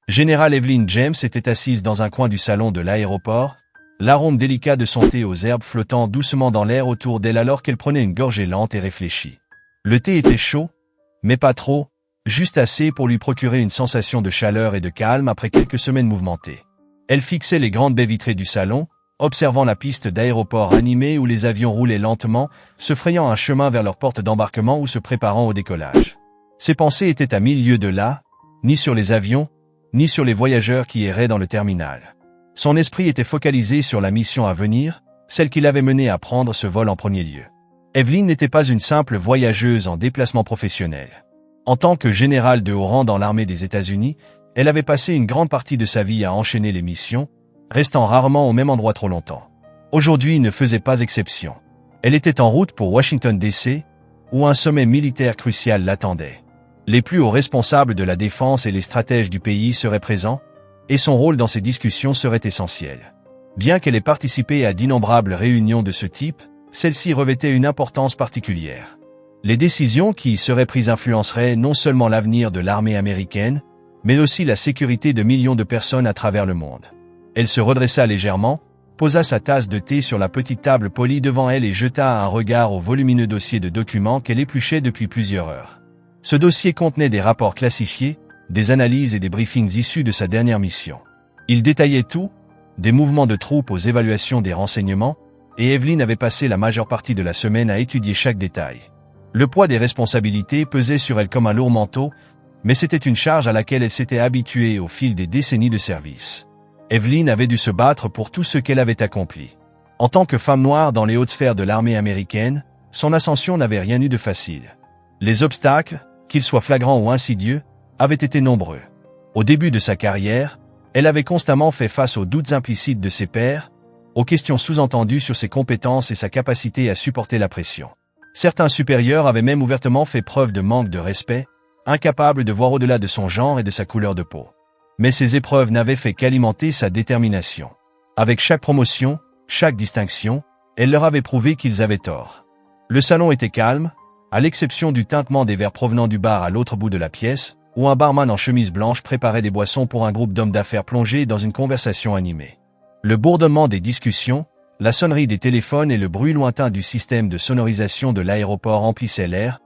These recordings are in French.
Général Evelyn James était assise dans un coin du salon de l'aéroport, l'arôme délicat de son thé aux herbes flottant doucement dans l'air autour d'elle alors qu'elle prenait une gorgée lente et réfléchie. Le thé était chaud, mais pas trop, juste assez pour lui procurer une sensation de chaleur et de calme après quelques semaines mouvementées. Elle fixait les grandes baies vitrées du salon, observant la piste d'aéroport animée où les avions roulaient lentement, se frayant un chemin vers leur porte d'embarquement ou se préparant au décollage. Ses pensées étaient à 1000 lieues de là, ni sur les avions, ni sur les voyageurs qui erraient dans le terminal. Son esprit était focalisé sur la mission à venir, celle qui l'avait menée à prendre ce vol en premier lieu. Evelyn n'était pas une simple voyageuse en déplacement professionnel. En tant que générale de haut rang dans l'armée des États-Unis, elle avait passé une grande partie de sa vie à enchaîner les missions, restant rarement au même endroit trop longtemps. Aujourd'hui ne faisait pas exception. Elle était en route pour Washington DC, où un sommet militaire crucial l'attendait. Les plus hauts responsables de la défense et les stratèges du pays seraient présents, et son rôle dans ces discussions serait essentiel. Bien qu'elle ait participé à d'innombrables réunions de ce type, celle-ci revêtait une importance particulière. Les décisions qui y seraient prises influenceraient non seulement l'avenir de l'armée américaine, mais aussi la sécurité de millions de personnes à travers le monde. Elle se redressa légèrement, posa sa tasse de thé sur la petite table polie devant elle et jeta un regard au volumineux dossier de documents qu'elle épluchait depuis plusieurs heures. Ce dossier contenait des rapports classifiés, des analyses et des briefings issus de sa dernière mission. Il détaillait tout, des mouvements de troupes aux évaluations des renseignements, et Evelyn avait passé la majeure partie de la semaine à étudier chaque détail. Le poids des responsabilités pesait sur elle comme un lourd manteau, mais c'était une charge à laquelle elle s'était habituée au fil des décennies de service. Evelyn avait dû se battre pour tout ce qu'elle avait accompli. En tant que femme noire dans les hautes sphères de l'armée américaine, son ascension n'avait rien eu de facile. Les obstacles, qu'ils soient flagrants ou insidieux, avaient été nombreux. Au début de sa carrière, elle avait constamment fait face aux doutes implicites de ses pairs, aux questions sous-entendues sur ses compétences et sa capacité à supporter la pression. Certains supérieurs avaient même ouvertement fait preuve de manque de respect, incapables de voir au-delà de son genre et de sa couleur de peau. Mais ces épreuves n'avaient fait qu'alimenter sa détermination. Avec chaque promotion, chaque distinction, elle leur avait prouvé qu'ils avaient tort. Le salon était calme, à l'exception du tintement des verres provenant du bar à l'autre bout de la pièce, où un barman en chemise blanche préparait des boissons pour un groupe d'hommes d'affaires plongés dans une conversation animée. Le bourdonnement des discussions, la sonnerie des téléphones et le bruit lointain du système de sonorisation de l'aéroport emplissaient l'air,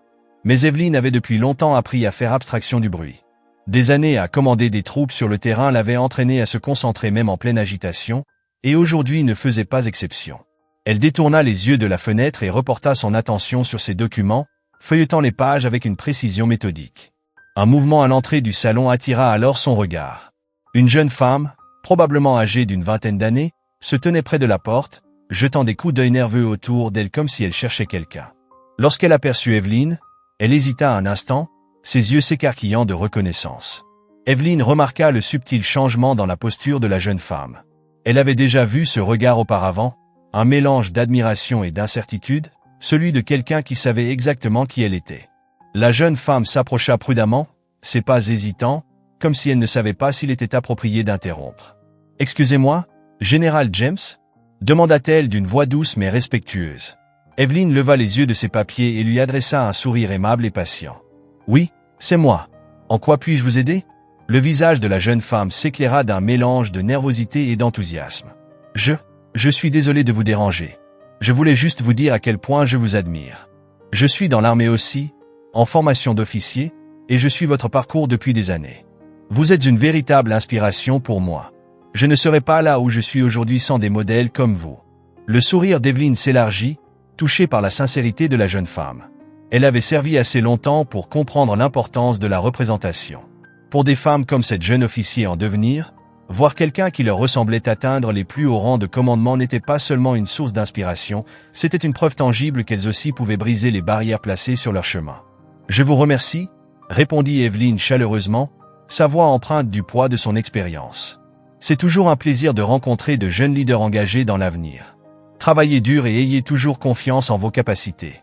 mais Evelyn avait depuis longtemps appris à faire abstraction du bruit. Des années à commander des troupes sur le terrain l'avaient entraînée à se concentrer même en pleine agitation, et aujourd'hui ne faisait pas exception. Elle détourna les yeux de la fenêtre et reporta son attention sur ses documents, feuilletant les pages avec une précision méthodique. Un mouvement à l'entrée du salon attira alors son regard. Une jeune femme, probablement âgée d'une vingtaine d'années, se tenait près de la porte, jetant des coups d'œil nerveux autour d'elle comme si elle cherchait quelqu'un. Lorsqu'elle aperçut Evelyn, elle hésita un instant, ses yeux s'écarquillant de reconnaissance. Evelyn remarqua le subtil changement dans la posture de la jeune femme. Elle avait déjà vu ce regard auparavant, un mélange d'admiration et d'incertitude, celui de quelqu'un qui savait exactement qui elle était. La jeune femme s'approcha prudemment, ses pas hésitants, comme si elle ne savait pas s'il était approprié d'interrompre. « Excusez-moi, Général James ?» demanda-t-elle d'une voix douce mais respectueuse. Evelyn leva les yeux de ses papiers et lui adressa un sourire aimable et patient. « Oui, c'est moi. En quoi puis-je vous aider ?» Le visage de la jeune femme s'éclaira d'un mélange de nervosité et d'enthousiasme. « Je suis désolé de vous déranger. Je voulais juste vous dire à quel point je vous admire. Je suis dans l'armée aussi, en formation d'officier, et je suis votre parcours depuis des années. Vous êtes une véritable inspiration pour moi. Je ne serais pas là où je suis aujourd'hui sans des modèles comme vous. » Le sourire d'Evelyn s'élargit, touché par la sincérité de la jeune femme. Elle avait servi assez longtemps pour comprendre l'importance de la représentation. Pour des femmes comme cette jeune officier en devenir, voir quelqu'un qui leur ressemblait atteindre les plus hauts rangs de commandement n'était pas seulement une source d'inspiration, c'était une preuve tangible qu'elles aussi pouvaient briser les barrières placées sur leur chemin. « Je vous remercie », répondit Evelyn chaleureusement, sa voix empreinte du poids de son expérience. « C'est toujours un plaisir de rencontrer de jeunes leaders engagés dans l'avenir. Travaillez dur et ayez toujours confiance en vos capacités.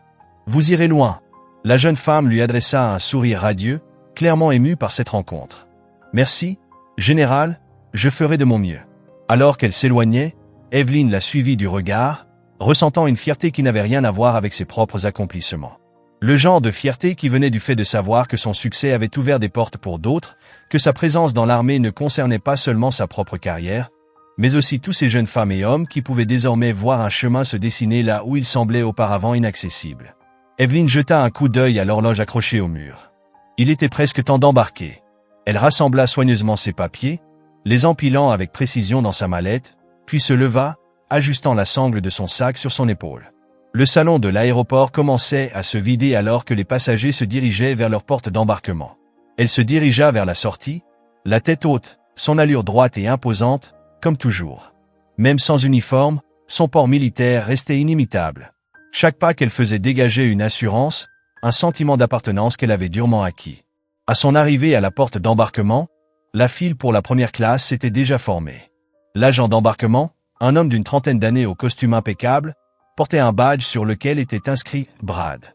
Vous irez loin. » La jeune femme lui adressa un sourire radieux, clairement émue par cette rencontre. « Merci, Général, je ferai de mon mieux. » Alors qu'elle s'éloignait, Evelyn la suivit du regard, ressentant une fierté qui n'avait rien à voir avec ses propres accomplissements. Le genre de fierté qui venait du fait de savoir que son succès avait ouvert des portes pour d'autres, que sa présence dans l'armée ne concernait pas seulement sa propre carrière, mais aussi tous ces jeunes femmes et hommes qui pouvaient désormais voir un chemin se dessiner là où il semblait auparavant inaccessible. Evelyn jeta un coup d'œil à l'horloge accrochée au mur. Il était presque temps d'embarquer. Elle rassembla soigneusement ses papiers, les empilant avec précision dans sa mallette, puis se leva, ajustant la sangle de son sac sur son épaule. Le salon de l'aéroport commençait à se vider alors que les passagers se dirigeaient vers leur porte d'embarquement. Elle se dirigea vers la sortie, la tête haute, son allure droite et imposante, comme toujours. Même sans uniforme, son port militaire restait inimitable. Chaque pas qu'elle faisait dégageait une assurance, un sentiment d'appartenance qu'elle avait durement acquis. À son arrivée à la porte d'embarquement, la file pour la première classe s'était déjà formée. L'agent d'embarquement, un homme d'une trentaine d'années au costume impeccable, portait un badge sur lequel était inscrit « Brad ».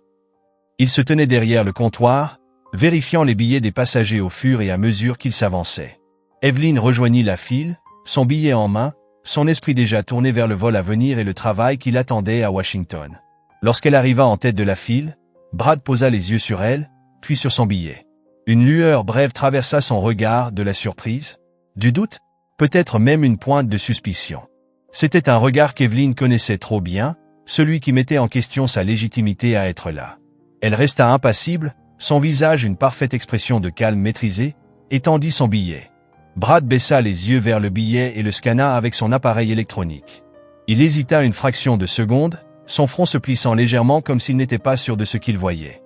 Il se tenait derrière le comptoir, vérifiant les billets des passagers au fur et à mesure qu'ils s'avançaient. Evelyn rejoignit la file, son billet en main, son esprit déjà tourné vers le vol à venir et le travail qui l'attendait à Washington. Lorsqu'elle arriva en tête de la file, Brad posa les yeux sur elle, puis sur son billet. Une lueur brève traversa son regard, de la surprise, du doute, peut-être même une pointe de suspicion. C'était un regard qu'Evelyn connaissait trop bien, celui qui mettait en question sa légitimité à être là. Elle resta impassible, son visage une parfaite expression de calme maîtrisé, et tendit son billet. Brad baissa les yeux vers le billet et le scanna avec son appareil électronique. Il hésita une fraction de seconde, son front se plissant légèrement comme s'il n'était pas sûr de ce qu'il voyait.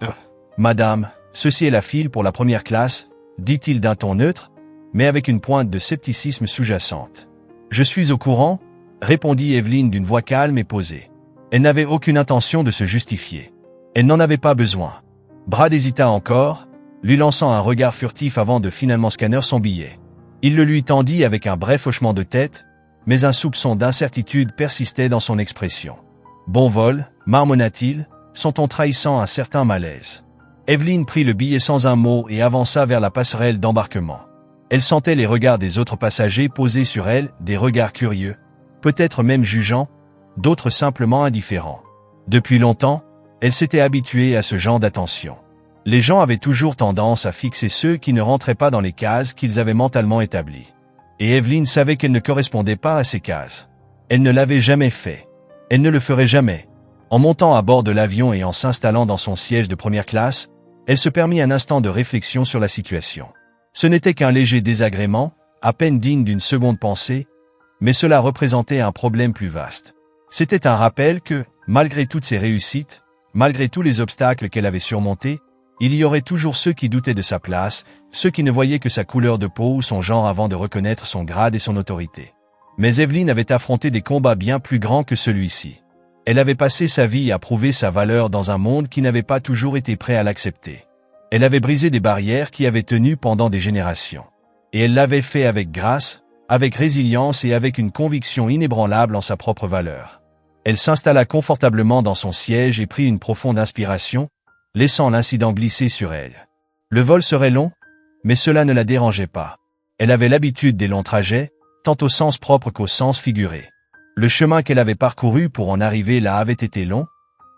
« Madame, ceci est la file pour la première classe », dit-il d'un ton neutre, mais avec une pointe de scepticisme sous-jacente. « Je suis au courant », répondit Evelyn d'une voix calme et posée. Elle n'avait aucune intention de se justifier. Elle n'en avait pas besoin. Brad hésita encore, lui lançant un regard furtif avant de finalement scanner son billet. Il le lui tendit avec un bref hochement de tête, mais un soupçon d'incertitude persistait dans son expression. « Bon vol », marmonna-t-il, son ton trahissant un certain malaise. Evelyn prit le billet sans un mot et avança vers la passerelle d'embarquement. Elle sentait les regards des autres passagers posés sur elle, des regards curieux, peut-être même jugeants, d'autres simplement indifférents. Depuis longtemps, elle s'était habituée à ce genre d'attention. Les gens avaient toujours tendance à fixer ceux qui ne rentraient pas dans les cases qu'ils avaient mentalement établies. Et Evelyn savait qu'elle ne correspondait pas à ces cases. Elle ne l'avait jamais fait. Elle ne le ferait jamais. En montant à bord de l'avion et en s'installant dans son siège de première classe, elle se permit un instant de réflexion sur la situation. Ce n'était qu'un léger désagrément, à peine digne d'une seconde pensée, mais cela représentait un problème plus vaste. C'était un rappel que, malgré toutes ses réussites, malgré tous les obstacles qu'elle avait surmontés, il y aurait toujours ceux qui doutaient de sa place, ceux qui ne voyaient que sa couleur de peau ou son genre avant de reconnaître son grade et son autorité. Mais Evelyn avait affronté des combats bien plus grands que celui-ci. Elle avait passé sa vie à prouver sa valeur dans un monde qui n'avait pas toujours été prêt à l'accepter. Elle avait brisé des barrières qui avaient tenu pendant des générations. Et elle l'avait fait avec grâce, avec résilience et avec une conviction inébranlable en sa propre valeur. Elle s'installa confortablement dans son siège et prit une profonde inspiration, laissant l'incident glisser sur elle. Le vol serait long, mais cela ne la dérangeait pas. Elle avait l'habitude des longs trajets, tant au sens propre qu'au sens figuré. Le chemin qu'elle avait parcouru pour en arriver là avait été long,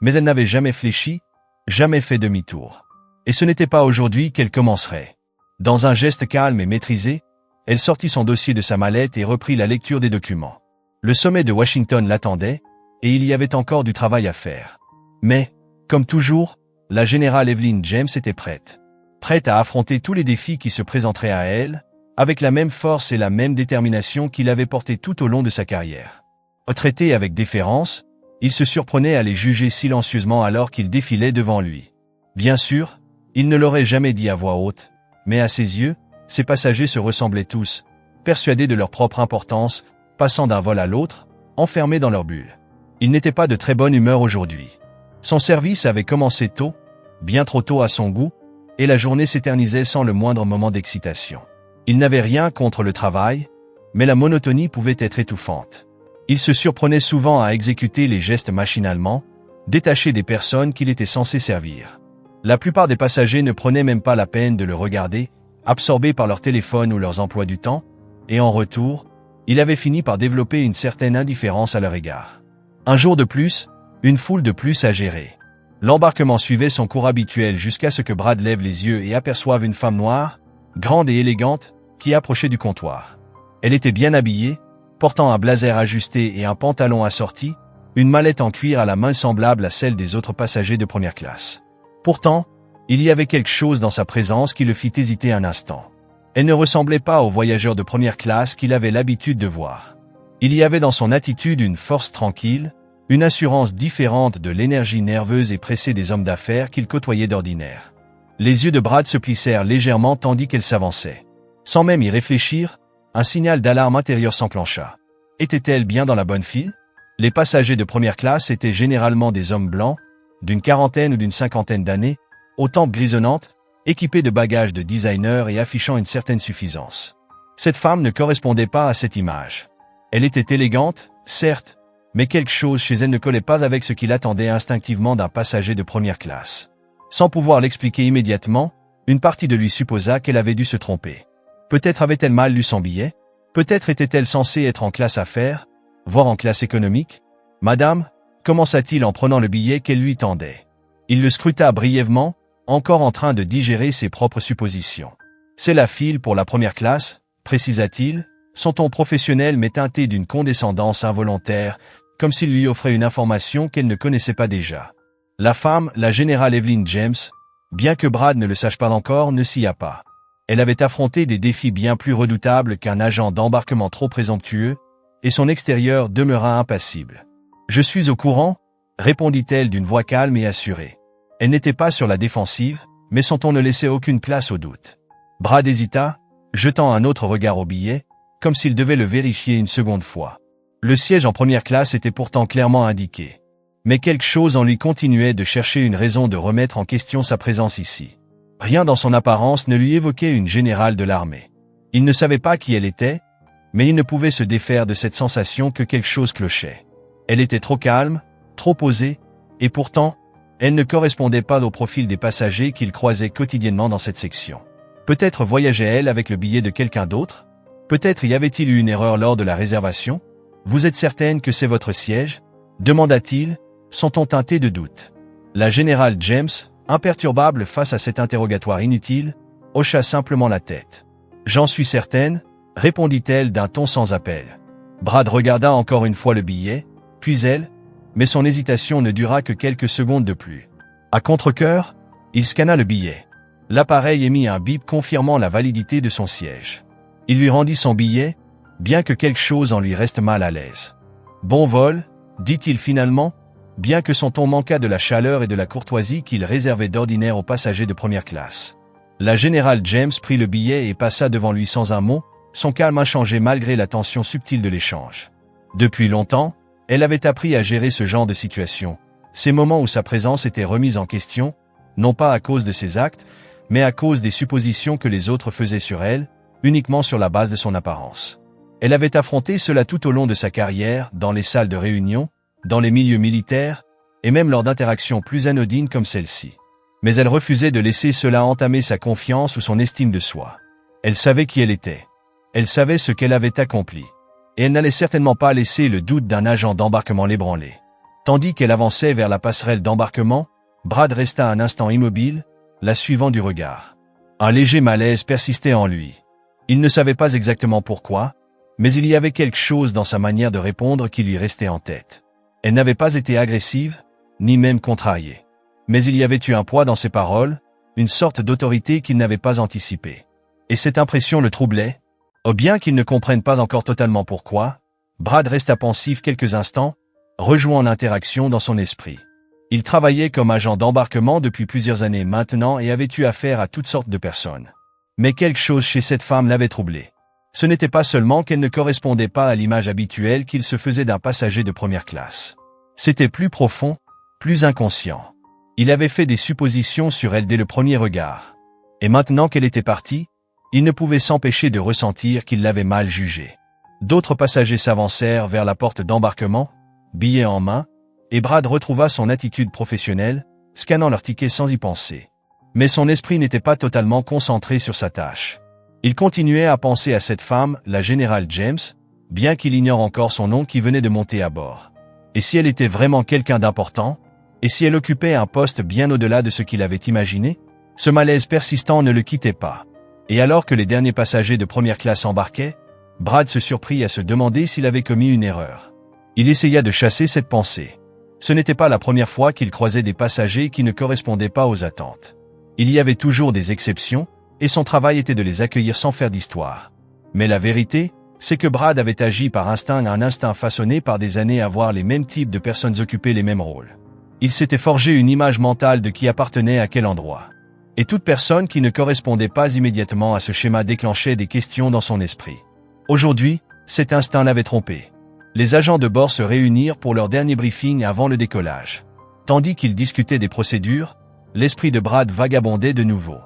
mais elle n'avait jamais fléchi, jamais fait demi-tour. Et ce n'était pas aujourd'hui qu'elle commencerait. Dans un geste calme et maîtrisé, elle sortit son dossier de sa mallette et reprit la lecture des documents. Le sommet de Washington l'attendait, et il y avait encore du travail à faire. Mais, comme toujours, la générale Evelyn James était prête. Prête à affronter tous les défis qui se présenteraient à elle, avec la même force et la même détermination qu'il avait portée tout au long de sa carrière. Traité avec déférence, il se surprenait à les juger silencieusement alors qu'ils défilaient devant lui. Bien sûr, il ne l'aurait jamais dit à voix haute, mais à ses yeux, ces passagers se ressemblaient tous, persuadés de leur propre importance, passant d'un vol à l'autre, enfermés dans leur bulle. Il n'était pas de très bonne humeur aujourd'hui. Son service avait commencé tôt, bien trop tôt à son goût, et la journée s'éternisait sans le moindre moment d'excitation. Il n'avait rien contre le travail, mais la monotonie pouvait être étouffante. Il se surprenait souvent à exécuter les gestes machinalement, détaché des personnes qu'il était censé servir. La plupart des passagers ne prenaient même pas la peine de le regarder, absorbés par leur téléphone ou leurs emplois du temps, et en retour, il avait fini par développer une certaine indifférence à leur égard. Un jour de plus, une foule de plus à gérer. L'embarquement suivait son cours habituel jusqu'à ce que Brad lève les yeux et aperçoive une femme noire, grande et élégante, qui approchait du comptoir. Elle était bien habillée, portant un blazer ajusté et un pantalon assorti, une mallette en cuir à la main semblable à celle des autres passagers de première classe. Pourtant, il y avait quelque chose dans sa présence qui le fit hésiter un instant. Elle ne ressemblait pas aux voyageurs de première classe qu'il avait l'habitude de voir. Il y avait dans son attitude une force tranquille, une assurance différente de l'énergie nerveuse et pressée des hommes d'affaires qu'il côtoyait d'ordinaire. Les yeux de Brad se plissèrent légèrement tandis qu'elle s'avançait. Sans même y réfléchir, un signal d'alarme intérieur s'enclencha. Était-elle bien dans la bonne file? Les passagers de première classe étaient généralement des hommes blancs, d'une quarantaine ou d'une cinquantaine d'années, aux tempes grisonnantes, équipés de bagages de designer et affichant une certaine suffisance. Cette femme ne correspondait pas à cette image. Elle était élégante, certes, mais quelque chose chez elle ne collait pas avec ce qu'il attendait instinctivement d'un passager de première classe. Sans pouvoir l'expliquer immédiatement, une partie de lui supposa qu'elle avait dû se tromper. Peut-être avait-elle mal lu son billet? Peut-être était-elle censée être en classe affaires, voire en classe économique? « Madame » commença-t-il en prenant le billet qu'elle lui tendait. Il le scruta brièvement, encore en train de digérer ses propres suppositions. « C'est la file pour la première classe » précisa-t-il, son ton professionnel mais teinté d'une condescendance involontaire, comme s'il lui offrait une information qu'elle ne connaissait pas déjà. La femme, la générale Evelyn James, bien que Brad ne le sache pas encore, ne s'y a pas. Elle avait affronté des défis bien plus redoutables qu'un agent d'embarquement trop présomptueux, et son extérieur demeura impassible. « Je suis au courant » répondit-elle d'une voix calme et assurée. Elle n'était pas sur la défensive, mais son ton ne laissait aucune place au doute. Brad hésita, jetant un autre regard au billet, comme s'il devait le vérifier une seconde fois. Le siège en première classe était pourtant clairement indiqué. Mais quelque chose en lui continuait de chercher une raison de remettre en question sa présence ici. Rien dans son apparence ne lui évoquait une générale de l'armée. Il ne savait pas qui elle était, mais il ne pouvait se défaire de cette sensation que quelque chose clochait. Elle était trop calme, trop posée, et pourtant, elle ne correspondait pas au profil des passagers qu'il croisait quotidiennement dans cette section. Peut-être voyageait-elle avec le billet de quelqu'un d'autre? Peut-être y avait-il eu une erreur lors de la réservation? « Vous êtes certaine que c'est votre siège ?» demanda-t-il, son ton teinté de doute. La générale James, imperturbable face à cet interrogatoire inutile, hocha simplement la tête. « J'en suis certaine » répondit-elle d'un ton sans appel. Brad regarda encore une fois le billet, puis elle, mais son hésitation ne dura que quelques secondes de plus. À contre-cœur, il scanna le billet. L'appareil émit un bip confirmant la validité de son siège. Il lui rendit son billet, bien que quelque chose en lui reste mal à l'aise. « Bon vol » dit-il finalement, bien que son ton manquât de la chaleur et de la courtoisie qu'il réservait d'ordinaire aux passagers de première classe. La générale James prit le billet et passa devant lui sans un mot, son calme inchangé malgré la tension subtile de l'échange. Depuis longtemps, elle avait appris à gérer ce genre de situation, ces moments où sa présence était remise en question, non pas à cause de ses actes, mais à cause des suppositions que les autres faisaient sur elle, uniquement sur la base de son apparence. Elle avait affronté cela tout au long de sa carrière, dans les salles de réunion, dans les milieux militaires, et même lors d'interactions plus anodines comme celle-ci. Mais elle refusait de laisser cela entamer sa confiance ou son estime de soi. Elle savait qui elle était. Elle savait ce qu'elle avait accompli. Et elle n'allait certainement pas laisser le doute d'un agent d'embarquement l'ébranler. Tandis qu'elle avançait vers la passerelle d'embarquement, Brad resta un instant immobile, la suivant du regard. Un léger malaise persistait en lui. Il ne savait pas exactement pourquoi, mais il y avait quelque chose dans sa manière de répondre qui lui restait en tête. Elle n'avait pas été agressive, ni même contrariée. Mais il y avait eu un poids dans ses paroles, une sorte d'autorité qu'il n'avait pas anticipée. Et cette impression le troublait. Bien qu'il ne comprenne pas encore totalement pourquoi, Brad resta pensif quelques instants, rejouant l'interaction dans son esprit. Il travaillait comme agent d'embarquement depuis plusieurs années maintenant et avait eu affaire à toutes sortes de personnes. Mais quelque chose chez cette femme l'avait troublé. Ce n'était pas seulement qu'elle ne correspondait pas à l'image habituelle qu'il se faisait d'un passager de première classe. C'était plus profond, plus inconscient. Il avait fait des suppositions sur elle dès le premier regard. Et maintenant qu'elle était partie, il ne pouvait s'empêcher de ressentir qu'il l'avait mal jugée. D'autres passagers s'avancèrent vers la porte d'embarquement, billets en main, et Brad retrouva son attitude professionnelle, scannant leur ticket sans y penser. Mais son esprit n'était pas totalement concentré sur sa tâche. Il continuait à penser à cette femme, la générale James, bien qu'il ignore encore son nom qui venait de monter à bord. Et si elle était vraiment quelqu'un d'important? Et si elle occupait un poste bien au-delà de ce qu'il avait imaginé? Ce malaise persistant ne le quittait pas. Et alors que les derniers passagers de première classe embarquaient, Brad se surprit à se demander s'il avait commis une erreur. Il essaya de chasser cette pensée. Ce n'était pas la première fois qu'il croisait des passagers qui ne correspondaient pas aux attentes. Il y avait toujours des exceptions, et son travail était de les accueillir sans faire d'histoire. Mais la vérité, c'est que Brad avait agi par instinct, un instinct façonné par des années à voir les mêmes types de personnes occuper les mêmes rôles. Il s'était forgé une image mentale de qui appartenait à quel endroit. Et toute personne qui ne correspondait pas immédiatement à ce schéma déclenchait des questions dans son esprit. Aujourd'hui, cet instinct l'avait trompé. Les agents de bord se réunirent pour leur dernier briefing avant le décollage. Tandis qu'ils discutaient des procédures, l'esprit de Brad vagabondait de nouveau.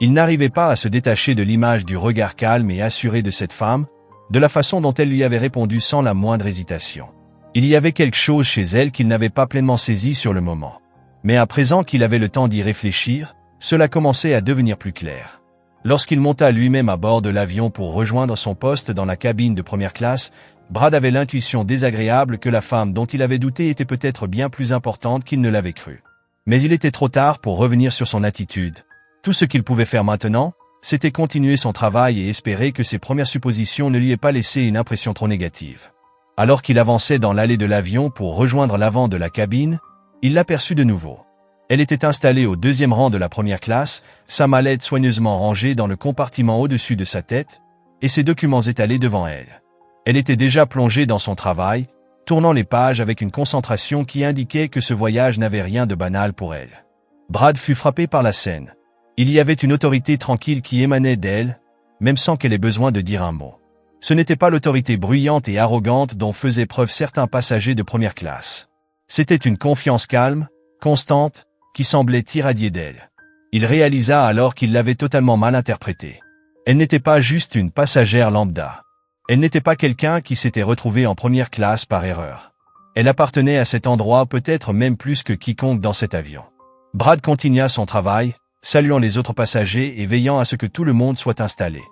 Il n'arrivait pas à se détacher de l'image du regard calme et assuré de cette femme, de la façon dont elle lui avait répondu sans la moindre hésitation. Il y avait quelque chose chez elle qu'il n'avait pas pleinement saisi sur le moment. Mais à présent qu'il avait le temps d'y réfléchir, cela commençait à devenir plus clair. Lorsqu'il monta lui-même à bord de l'avion pour rejoindre son poste dans la cabine de première classe, Brad avait l'intuition désagréable que la femme dont il avait douté était peut-être bien plus importante qu'il ne l'avait cru. Mais il était trop tard pour revenir sur son attitude. Tout ce qu'il pouvait faire maintenant, c'était continuer son travail et espérer que ses premières suppositions ne lui aient pas laissé une impression trop négative. Alors qu'il avançait dans l'allée de l'avion pour rejoindre l'avant de la cabine, il l'aperçut de nouveau. Elle était installée au deuxième rang de la première classe, sa mallette soigneusement rangée dans le compartiment au-dessus de sa tête, et ses documents étalés devant elle. Elle était déjà plongée dans son travail, tournant les pages avec une concentration qui indiquait que ce voyage n'avait rien de banal pour elle. Brad fut frappé par la scène. Il y avait une autorité tranquille qui émanait d'elle, même sans qu'elle ait besoin de dire un mot. Ce n'était pas l'autorité bruyante et arrogante dont faisaient preuve certains passagers de première classe. C'était une confiance calme, constante, qui semblait irradier d'elle. Il réalisa alors qu'il l'avait totalement mal interprétée. Elle n'était pas juste une passagère lambda. Elle n'était pas quelqu'un qui s'était retrouvé en première classe par erreur. Elle appartenait à cet endroit peut-être même plus que quiconque dans cet avion. Brad continua son travail, saluant les autres passagers et veillant à ce que tout le monde soit installé.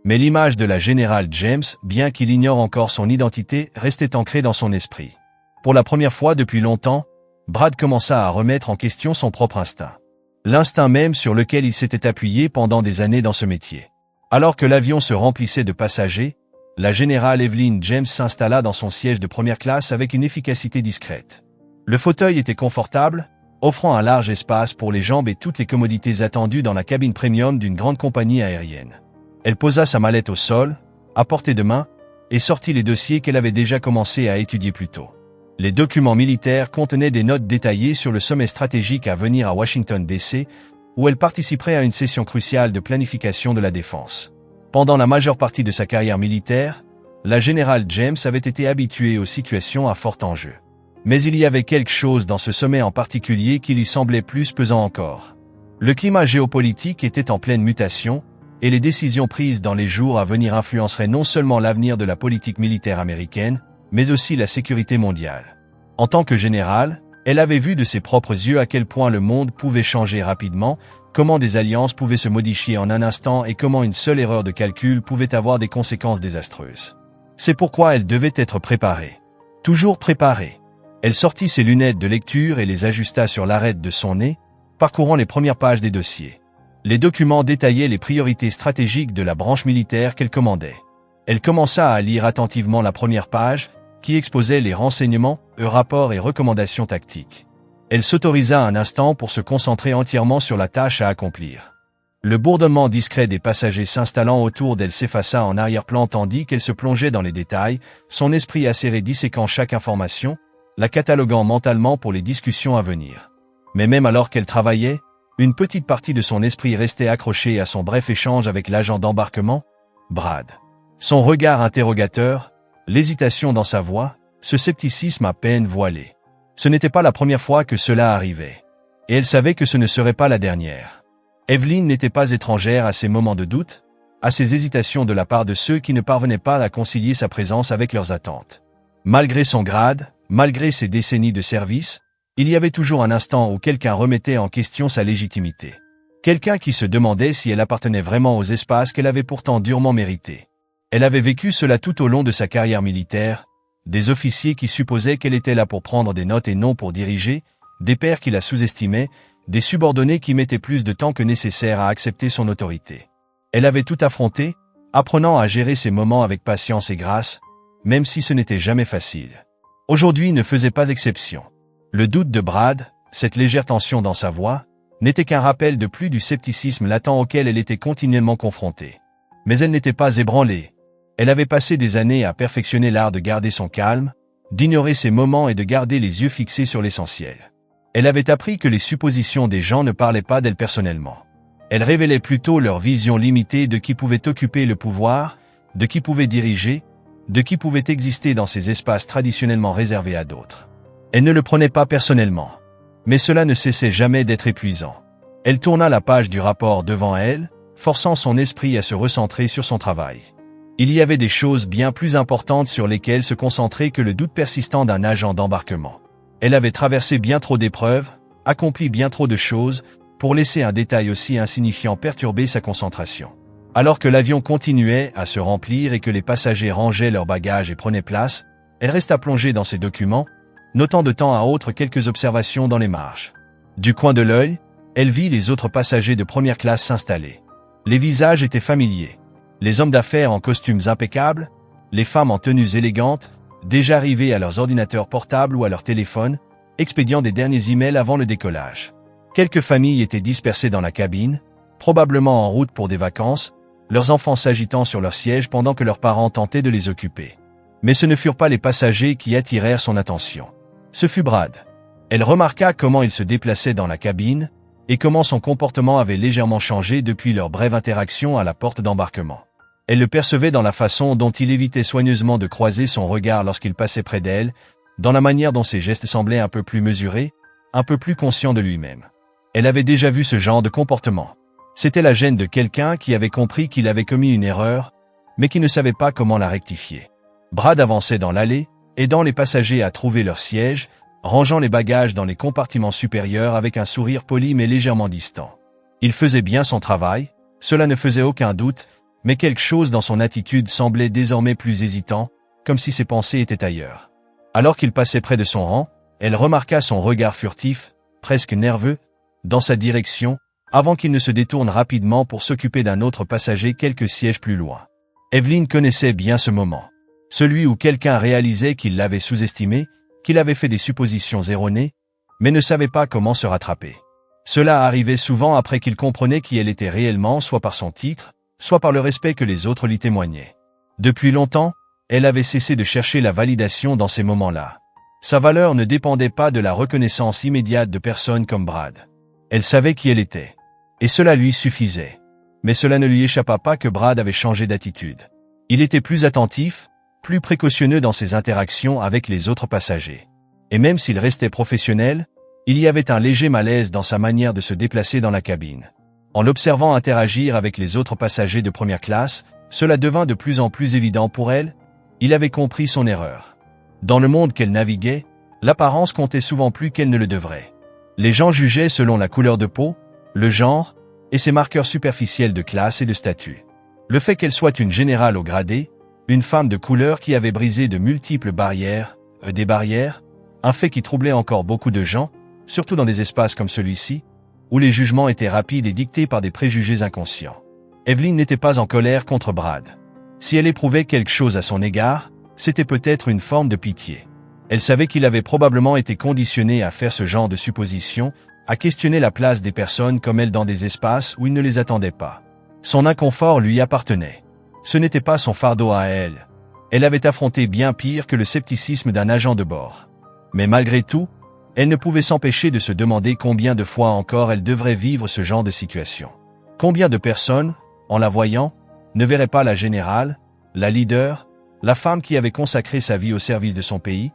Mais l'image de la générale James, bien qu'il ignore encore son identité, restait ancrée dans son esprit. Pour la première fois depuis longtemps, Brad commença à remettre en question son propre instinct. L'instinct même sur lequel il s'était appuyé pendant des années dans ce métier. Alors que l'avion se remplissait de passagers, la générale Evelyn James s'installa dans son siège de première classe avec une efficacité discrète. Le fauteuil était confortable, offrant un large espace pour les jambes et toutes les commodités attendues dans la cabine premium d'une grande compagnie aérienne. Elle posa sa mallette au sol, à portée de main, et sortit les dossiers qu'elle avait déjà commencé à étudier plus tôt. Les documents militaires contenaient des notes détaillées sur le sommet stratégique à venir à Washington DC, où elle participerait à une session cruciale de planification de la défense. Pendant la majeure partie de sa carrière militaire, la générale James avait été habituée aux situations à fort enjeu. Mais il y avait quelque chose dans ce sommet en particulier qui lui semblait plus pesant encore. Le climat géopolitique était en pleine mutation, et les décisions prises dans les jours à venir influenceraient non seulement l'avenir de la politique militaire américaine, mais aussi la sécurité mondiale. En tant que générale, elle avait vu de ses propres yeux à quel point le monde pouvait changer rapidement, comment des alliances pouvaient se modifier en un instant et comment une seule erreur de calcul pouvait avoir des conséquences désastreuses. C'est pourquoi elle devait être préparée. Toujours préparée. Elle sortit ses lunettes de lecture et les ajusta sur l'arête de son nez, parcourant les premières pages des dossiers. Les documents détaillaient les priorités stratégiques de la branche militaire qu'elle commandait. Elle commença à lire attentivement la première page, qui exposait les renseignements, rapports et recommandations tactiques. Elle s'autorisa un instant pour se concentrer entièrement sur la tâche à accomplir. Le bourdonnement discret des passagers s'installant autour d'elle s'effaça en arrière-plan tandis qu'elle se plongeait dans les détails, son esprit acéré disséquant chaque information, la cataloguant mentalement pour les discussions à venir. Mais même alors qu'elle travaillait, une petite partie de son esprit restait accrochée à son bref échange avec l'agent d'embarquement, Brad. Son regard interrogateur, l'hésitation dans sa voix, ce scepticisme à peine voilé. Ce n'était pas la première fois que cela arrivait. Et elle savait que ce ne serait pas la dernière. Evelyn n'était pas étrangère à ces moments de doute, à ces hésitations de la part de ceux qui ne parvenaient pas à concilier sa présence avec leurs attentes. Malgré son grade, malgré ses décennies de service, il y avait toujours un instant où quelqu'un remettait en question sa légitimité. Quelqu'un qui se demandait si elle appartenait vraiment aux espaces qu'elle avait pourtant durement mérités. Elle avait vécu cela tout au long de sa carrière militaire, des officiers qui supposaient qu'elle était là pour prendre des notes et non pour diriger, des pairs qui la sous-estimaient, des subordonnés qui mettaient plus de temps que nécessaire à accepter son autorité. Elle avait tout affronté, apprenant à gérer ces moments avec patience et grâce, même si ce n'était jamais facile. Aujourd'hui ne faisait pas exception. Le doute de Brad, cette légère tension dans sa voix, n'était qu'un rappel de plus du scepticisme latent auquel elle était continuellement confrontée. Mais elle n'était pas ébranlée. Elle avait passé des années à perfectionner l'art de garder son calme, d'ignorer ses moments et de garder les yeux fixés sur l'essentiel. Elle avait appris que les suppositions des gens ne parlaient pas d'elle personnellement. Elles révélaient plutôt leur vision limitée de qui pouvait occuper le pouvoir, de qui pouvait diriger, de qui pouvait exister dans ces espaces traditionnellement réservés à d'autres. Elle ne le prenait pas personnellement. Mais cela ne cessait jamais d'être épuisant. Elle tourna la page du rapport devant elle, forçant son esprit à se recentrer sur son travail. Il y avait des choses bien plus importantes sur lesquelles se concentrer que le doute persistant d'un agent d'embarquement. Elle avait traversé bien trop d'épreuves, accompli bien trop de choses, pour laisser un détail aussi insignifiant perturber sa concentration. Alors que l'avion continuait à se remplir et que les passagers rangeaient leurs bagages et prenaient place, elle resta plongée dans ses documents, notant de temps à autre quelques observations dans les marges. Du coin de l'œil, elle vit les autres passagers de première classe s'installer. Les visages étaient familiers. Les hommes d'affaires en costumes impeccables, les femmes en tenues élégantes, déjà arrivées à leurs ordinateurs portables ou à leur téléphone, expédiant des derniers emails avant le décollage. Quelques familles étaient dispersées dans la cabine, probablement en route pour des vacances, leurs enfants s'agitant sur leurs sièges pendant que leurs parents tentaient de les occuper. Mais ce ne furent pas les passagers qui attirèrent son attention. Ce fut Brad. Elle remarqua comment il se déplaçait dans la cabine et comment son comportement avait légèrement changé depuis leur brève interaction à la porte d'embarquement. Elle le percevait dans la façon dont il évitait soigneusement de croiser son regard lorsqu'il passait près d'elle, dans la manière dont ses gestes semblaient un peu plus mesurés, un peu plus conscient de lui-même. Elle avait déjà vu ce genre de comportement. C'était la gêne de quelqu'un qui avait compris qu'il avait commis une erreur, mais qui ne savait pas comment la rectifier. Brad avançait dans l'allée, aidant les passagers à trouver leur siège, rangeant les bagages dans les compartiments supérieurs avec un sourire poli mais légèrement distant. Il faisait bien son travail, cela ne faisait aucun doute, mais quelque chose dans son attitude semblait désormais plus hésitant, comme si ses pensées étaient ailleurs. Alors qu'il passait près de son rang, elle remarqua son regard furtif, presque nerveux, dans sa direction, avant qu'il ne se détourne rapidement pour s'occuper d'un autre passager quelques sièges plus loin. Evelyn connaissait bien ce moment. Celui où quelqu'un réalisait qu'il l'avait sous-estimé, qu'il avait fait des suppositions erronées, mais ne savait pas comment se rattraper. Cela arrivait souvent après qu'il comprenait qui elle était réellement, soit par son titre, soit par le respect que les autres lui témoignaient. Depuis longtemps, elle avait cessé de chercher la validation dans ces moments-là. Sa valeur ne dépendait pas de la reconnaissance immédiate de personnes comme Brad. Elle savait qui elle était. Et cela lui suffisait. Mais cela ne lui échappa pas que Brad avait changé d'attitude. Il était plus attentif, plus précautionneux dans ses interactions avec les autres passagers. Et même s'il restait professionnel, il y avait un léger malaise dans sa manière de se déplacer dans la cabine. En l'observant interagir avec les autres passagers de première classe, cela devint de plus en plus évident pour elle, il avait compris son erreur. Dans le monde qu'elle naviguait, l'apparence comptait souvent plus qu'elle ne le devrait. Les gens jugeaient selon la couleur de peau, le genre, et ses marqueurs superficiels de classe et de statut. Le fait qu'elle soit une générale au gradé, une femme de couleur qui avait brisé de multiples barrières, un fait qui troublait encore beaucoup de gens, surtout dans des espaces comme celui-ci, où les jugements étaient rapides et dictés par des préjugés inconscients. Evelyn n'était pas en colère contre Brad. Si elle éprouvait quelque chose à son égard, c'était peut-être une forme de pitié. Elle savait qu'il avait probablement été conditionné à faire ce genre de suppositions, à questionner la place des personnes comme elle dans des espaces où il ne les attendait pas. Son inconfort lui appartenait. Ce n'était pas son fardeau à elle. Elle avait affronté bien pire que le scepticisme d'un agent de bord. Mais malgré tout, elle ne pouvait s'empêcher de se demander combien de fois encore elle devrait vivre ce genre de situation. Combien de personnes, en la voyant, ne verraient pas la générale, la leader, la femme qui avait consacré sa vie au service de son pays,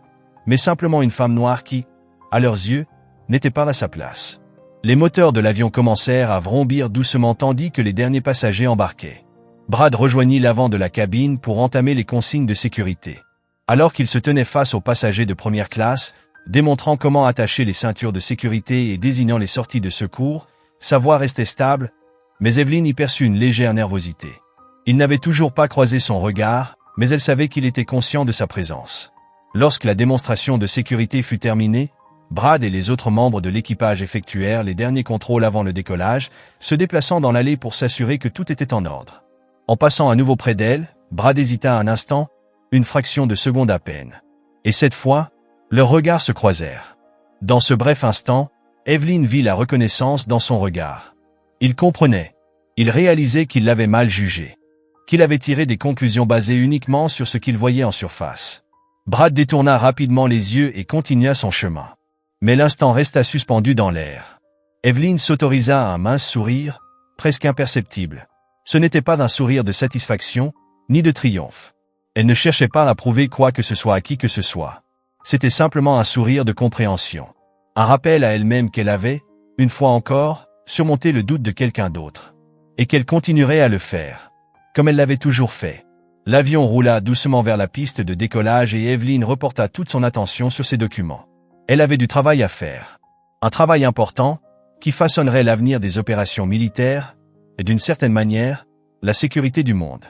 mais simplement une femme noire qui, à leurs yeux, n'était pas à sa place. Les moteurs de l'avion commencèrent à vrombir doucement tandis que les derniers passagers embarquaient. Brad rejoignit l'avant de la cabine pour entamer les consignes de sécurité. Alors qu'il se tenait face aux passagers de première classe, démontrant comment attacher les ceintures de sécurité et désignant les sorties de secours, sa voix restait stable, mais Evelyn y perçut une légère nervosité. Il n'avait toujours pas croisé son regard, mais elle savait qu'il était conscient de sa présence. Lorsque la démonstration de sécurité fut terminée, Brad et les autres membres de l'équipage effectuèrent les derniers contrôles avant le décollage, se déplaçant dans l'allée pour s'assurer que tout était en ordre. En passant à nouveau près d'elle, Brad hésita un instant, une fraction de seconde à peine. Et cette fois, leurs regards se croisèrent. Dans ce bref instant, Evelyn vit la reconnaissance dans son regard. Il comprenait. Il réalisait qu'il l'avait mal jugé. Qu'il avait tiré des conclusions basées uniquement sur ce qu'il voyait en surface. Brad détourna rapidement les yeux et continua son chemin. Mais l'instant resta suspendu dans l'air. Evelyn s'autorisa un mince sourire, presque imperceptible. Ce n'était pas un sourire de satisfaction, ni de triomphe. Elle ne cherchait pas à prouver quoi que ce soit à qui que ce soit. C'était simplement un sourire de compréhension. Un rappel à elle-même qu'elle avait, une fois encore, surmonté le doute de quelqu'un d'autre. Et qu'elle continuerait à le faire. Comme elle l'avait toujours fait. L'avion roula doucement vers la piste de décollage et Evelyn reporta toute son attention sur ses documents. Elle avait du travail à faire. Un travail important, qui façonnerait l'avenir des opérations militaires, et d'une certaine manière, la sécurité du monde.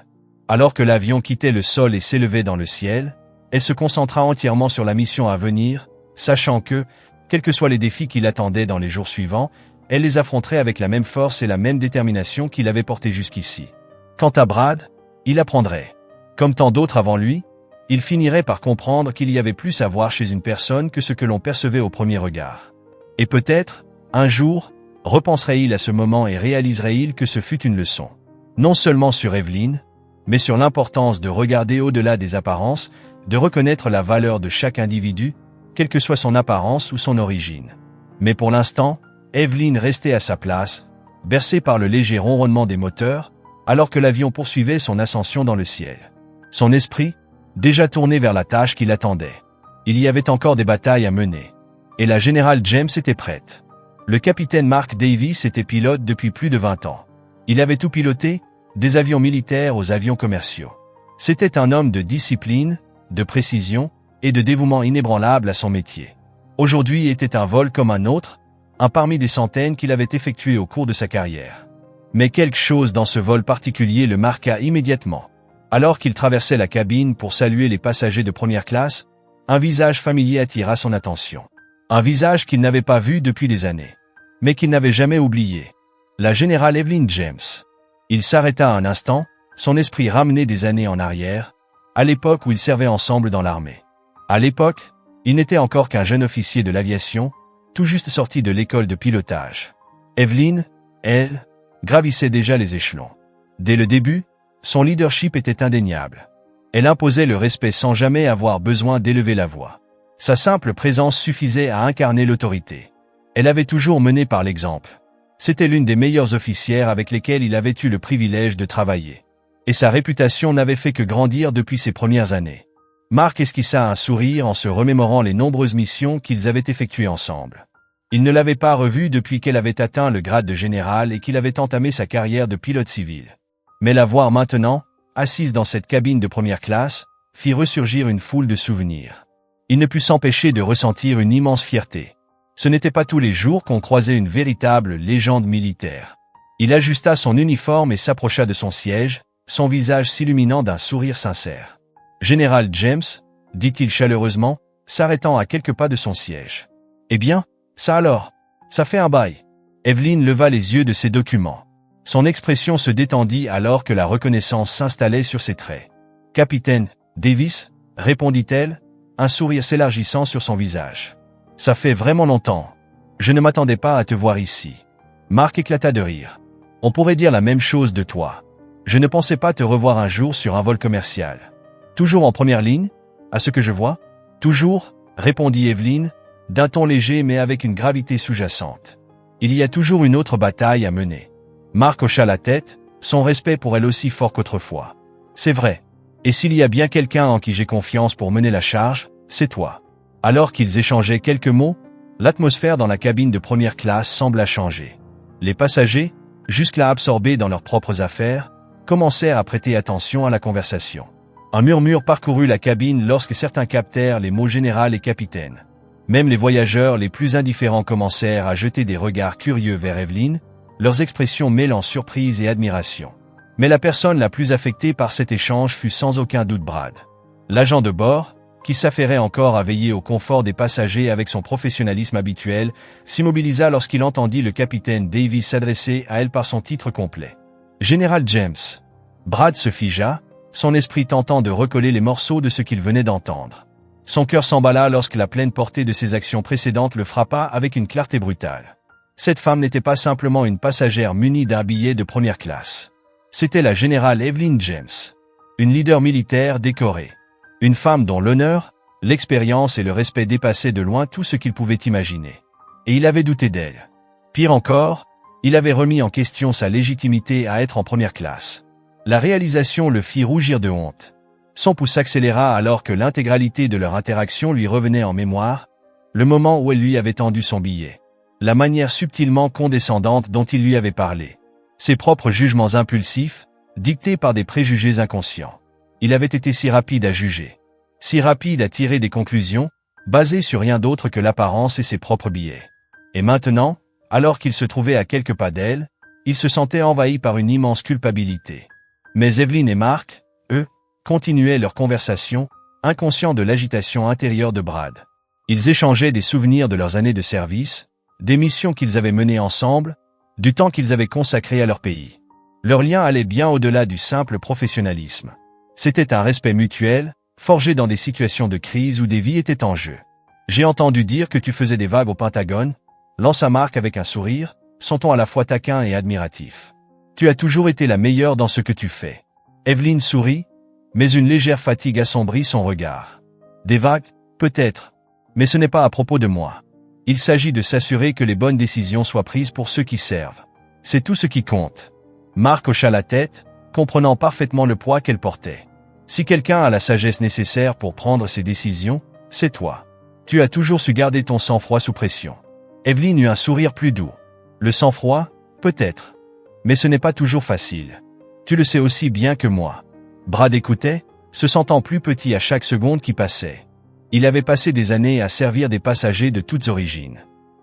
Alors que l'avion quittait le sol et s'élevait dans le ciel, elle se concentra entièrement sur la mission à venir, sachant que, quels que soient les défis qui l'attendaient dans les jours suivants, elle les affronterait avec la même force et la même détermination qu'il avait portée jusqu'ici. Quant à Brad, il apprendrait. Comme tant d'autres avant lui, il finirait par comprendre qu'il y avait plus à voir chez une personne que ce que l'on percevait au premier regard. Et peut-être, un jour, repenserait-il à ce moment et réaliserait-il que ce fut une leçon. Non seulement sur Evelyn, mais sur l'importance de regarder au-delà des apparences, de reconnaître la valeur de chaque individu, quelle que soit son apparence ou son origine. Mais pour l'instant, Evelyn restait à sa place, bercée par le léger ronronnement des moteurs, alors que l'avion poursuivait son ascension dans le ciel. Son esprit, déjà tourné vers la tâche qui l'attendait. Il y avait encore des batailles à mener. Et la générale James était prête. Le capitaine Mark Davis était pilote depuis plus de 20 ans. Il avait tout piloté, des avions militaires aux avions commerciaux. C'était un homme de discipline, de précision et de dévouement inébranlable à son métier. Aujourd'hui était un vol comme un autre, un parmi des centaines qu'il avait effectués au cours de sa carrière. Mais quelque chose dans ce vol particulier le marqua immédiatement. Alors qu'il traversait la cabine pour saluer les passagers de première classe, un visage familier attira son attention. Un visage qu'il n'avait pas vu depuis des années, mais qu'il n'avait jamais oublié. La générale Evelyn James. Il s'arrêta un instant, son esprit ramené des années en arrière, à l'époque où ils servaient ensemble dans l'armée. À l'époque, il n'était encore qu'un jeune officier de l'aviation, tout juste sorti de l'école de pilotage. Evelyn, elle, gravissait déjà les échelons. Dès le début, son leadership était indéniable. Elle imposait le respect sans jamais avoir besoin d'élever la voix. Sa simple présence suffisait à incarner l'autorité. Elle avait toujours mené par l'exemple. C'était l'une des meilleures officières avec lesquelles il avait eu le privilège de travailler. Et sa réputation n'avait fait que grandir depuis ses premières années. Mark esquissa un sourire en se remémorant les nombreuses missions qu'ils avaient effectuées ensemble. Il ne l'avait pas revue depuis qu'elle avait atteint le grade de général et qu'il avait entamé sa carrière de pilote civil. Mais la voir maintenant, assise dans cette cabine de première classe, fit ressurgir une foule de souvenirs. Il ne put s'empêcher de ressentir une immense fierté. Ce n'était pas tous les jours qu'on croisait une véritable légende militaire. Il ajusta son uniforme et s'approcha de son siège, son visage s'illuminant d'un sourire sincère. « Général James » dit-il chaleureusement, s'arrêtant à quelques pas de son siège. « Eh bien, ça alors, ça fait un bail. » Evelyn leva les yeux de ses documents. Son expression se détendit alors que la reconnaissance s'installait sur ses traits. « Capitaine Davis » répondit-elle, un sourire s'élargissant sur son visage. « Ça fait vraiment longtemps. Je ne m'attendais pas à te voir ici. » Mark éclata de rire. « On pourrait dire la même chose de toi. Je ne pensais pas te revoir un jour sur un vol commercial. Toujours en première ligne, à ce que je vois ? » « Toujours, » répondit Evelyn, d'un ton léger mais avec une gravité sous-jacente. « Il y a toujours une autre bataille à mener. » Mark hocha la tête, son respect pour elle aussi fort qu'autrefois. « C'est vrai. Et s'il y a bien quelqu'un en qui j'ai confiance pour mener la charge, c'est toi. » Alors qu'ils échangeaient quelques mots, l'atmosphère dans la cabine de première classe sembla changer. Les passagers, jusque-là absorbés dans leurs propres affaires, commencèrent à prêter attention à la conversation. Un murmure parcourut la cabine lorsque certains captèrent les mots général et capitaine. Même les voyageurs les plus indifférents commencèrent à jeter des regards curieux vers Evelyn, leurs expressions mêlant surprise et admiration. Mais la personne la plus affectée par cet échange fut sans aucun doute Brad. L'agent de bord, qui s'affairait encore à veiller au confort des passagers avec son professionnalisme habituel, s'immobilisa lorsqu'il entendit le capitaine Davis s'adresser à elle par son titre complet. « Général James ». Brad se figea, son esprit tentant de recoller les morceaux de ce qu'il venait d'entendre. Son cœur s'emballa lorsque la pleine portée de ses actions précédentes le frappa avec une clarté brutale. Cette femme n'était pas simplement une passagère munie d'un billet de première classe. C'était la générale Evelyn James, une leader militaire décorée. Une femme dont l'honneur, l'expérience et le respect dépassaient de loin tout ce qu'il pouvait imaginer. Et il avait douté d'elle. Pire encore, il avait remis en question sa légitimité à être en première classe. La réalisation le fit rougir de honte. Son pouls s'accéléra alors que l'intégralité de leur interaction lui revenait en mémoire, le moment où elle lui avait tendu son billet, la manière subtilement condescendante dont il lui avait parlé, ses propres jugements impulsifs, dictés par des préjugés inconscients. Il avait été si rapide à juger, si rapide à tirer des conclusions, basées sur rien d'autre que l'apparence et ses propres billets. Et maintenant, alors qu'il se trouvait à quelques pas d'elle, il se sentait envahi par une immense culpabilité. Mais Evelyn et Mark, eux, continuaient leur conversation, inconscients de l'agitation intérieure de Brad. Ils échangeaient des souvenirs de leurs années de service, des missions qu'ils avaient menées ensemble, du temps qu'ils avaient consacré à leur pays. Leur lien allait bien au-delà du simple professionnalisme. C'était un respect mutuel, forgé dans des situations de crise où des vies étaient en jeu. « J'ai entendu dire que tu faisais des vagues au Pentagone », lança Mark avec un sourire, son ton à la fois taquin et admiratif. « Tu as toujours été la meilleure dans ce que tu fais. » Evelyn sourit, mais une légère fatigue assombrit son regard. « Des vagues, peut-être, mais ce n'est pas à propos de moi. Il s'agit de s'assurer que les bonnes décisions soient prises pour ceux qui servent. C'est tout ce qui compte. » Mark hocha la tête, comprenant parfaitement le poids qu'elle portait. « Si quelqu'un a la sagesse nécessaire pour prendre ses décisions, c'est toi. Tu as toujours su garder ton sang-froid sous pression. » Evelyn eut un sourire plus doux. « Le sang-froid, peut-être. Mais ce n'est pas toujours facile. Tu le sais aussi bien que moi. » Brad écoutait, se sentant plus petit à chaque seconde qui passait. Il avait passé des années à servir des passagers de toutes origines.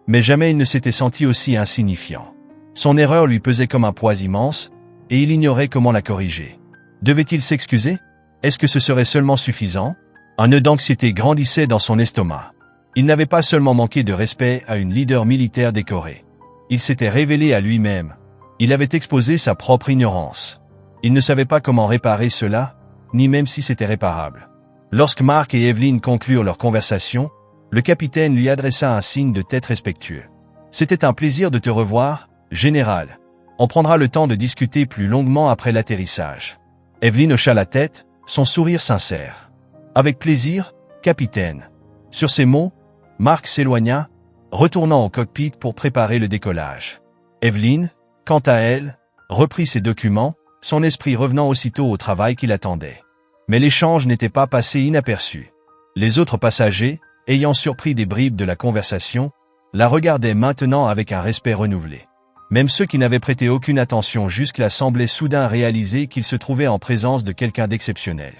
Mais jamais il ne s'était senti aussi insignifiant. Son erreur lui pesait comme un poids immense, et il ignorait comment la corriger. Devait-il s'excuser? Est-ce que ce serait seulement suffisant? Un nœud d'anxiété grandissait dans son estomac. Il n'avait pas seulement manqué de respect à une leader militaire décorée. Il s'était révélé à lui-même. Il avait exposé sa propre ignorance. Il ne savait pas comment réparer cela, ni même si c'était réparable. Lorsque Mark et Evelyn conclurent leur conversation, le capitaine lui adressa un signe de tête respectueux. « C'était un plaisir de te revoir, général. On prendra le temps de discuter plus longuement après l'atterrissage. » Evelyn hocha la tête, son sourire sincère. « Avec plaisir, capitaine. » Sur ces mots, Mark s'éloigna, retournant au cockpit pour préparer le décollage. Evelyn, quant à elle, reprit ses documents, son esprit revenant aussitôt au travail qui l'attendait. Mais l'échange n'était pas passé inaperçu. Les autres passagers, ayant surpris des bribes de la conversation, la regardaient maintenant avec un respect renouvelé. Même ceux qui n'avaient prêté aucune attention jusque-là semblaient soudain réaliser qu'ils se trouvaient en présence de quelqu'un d'exceptionnel.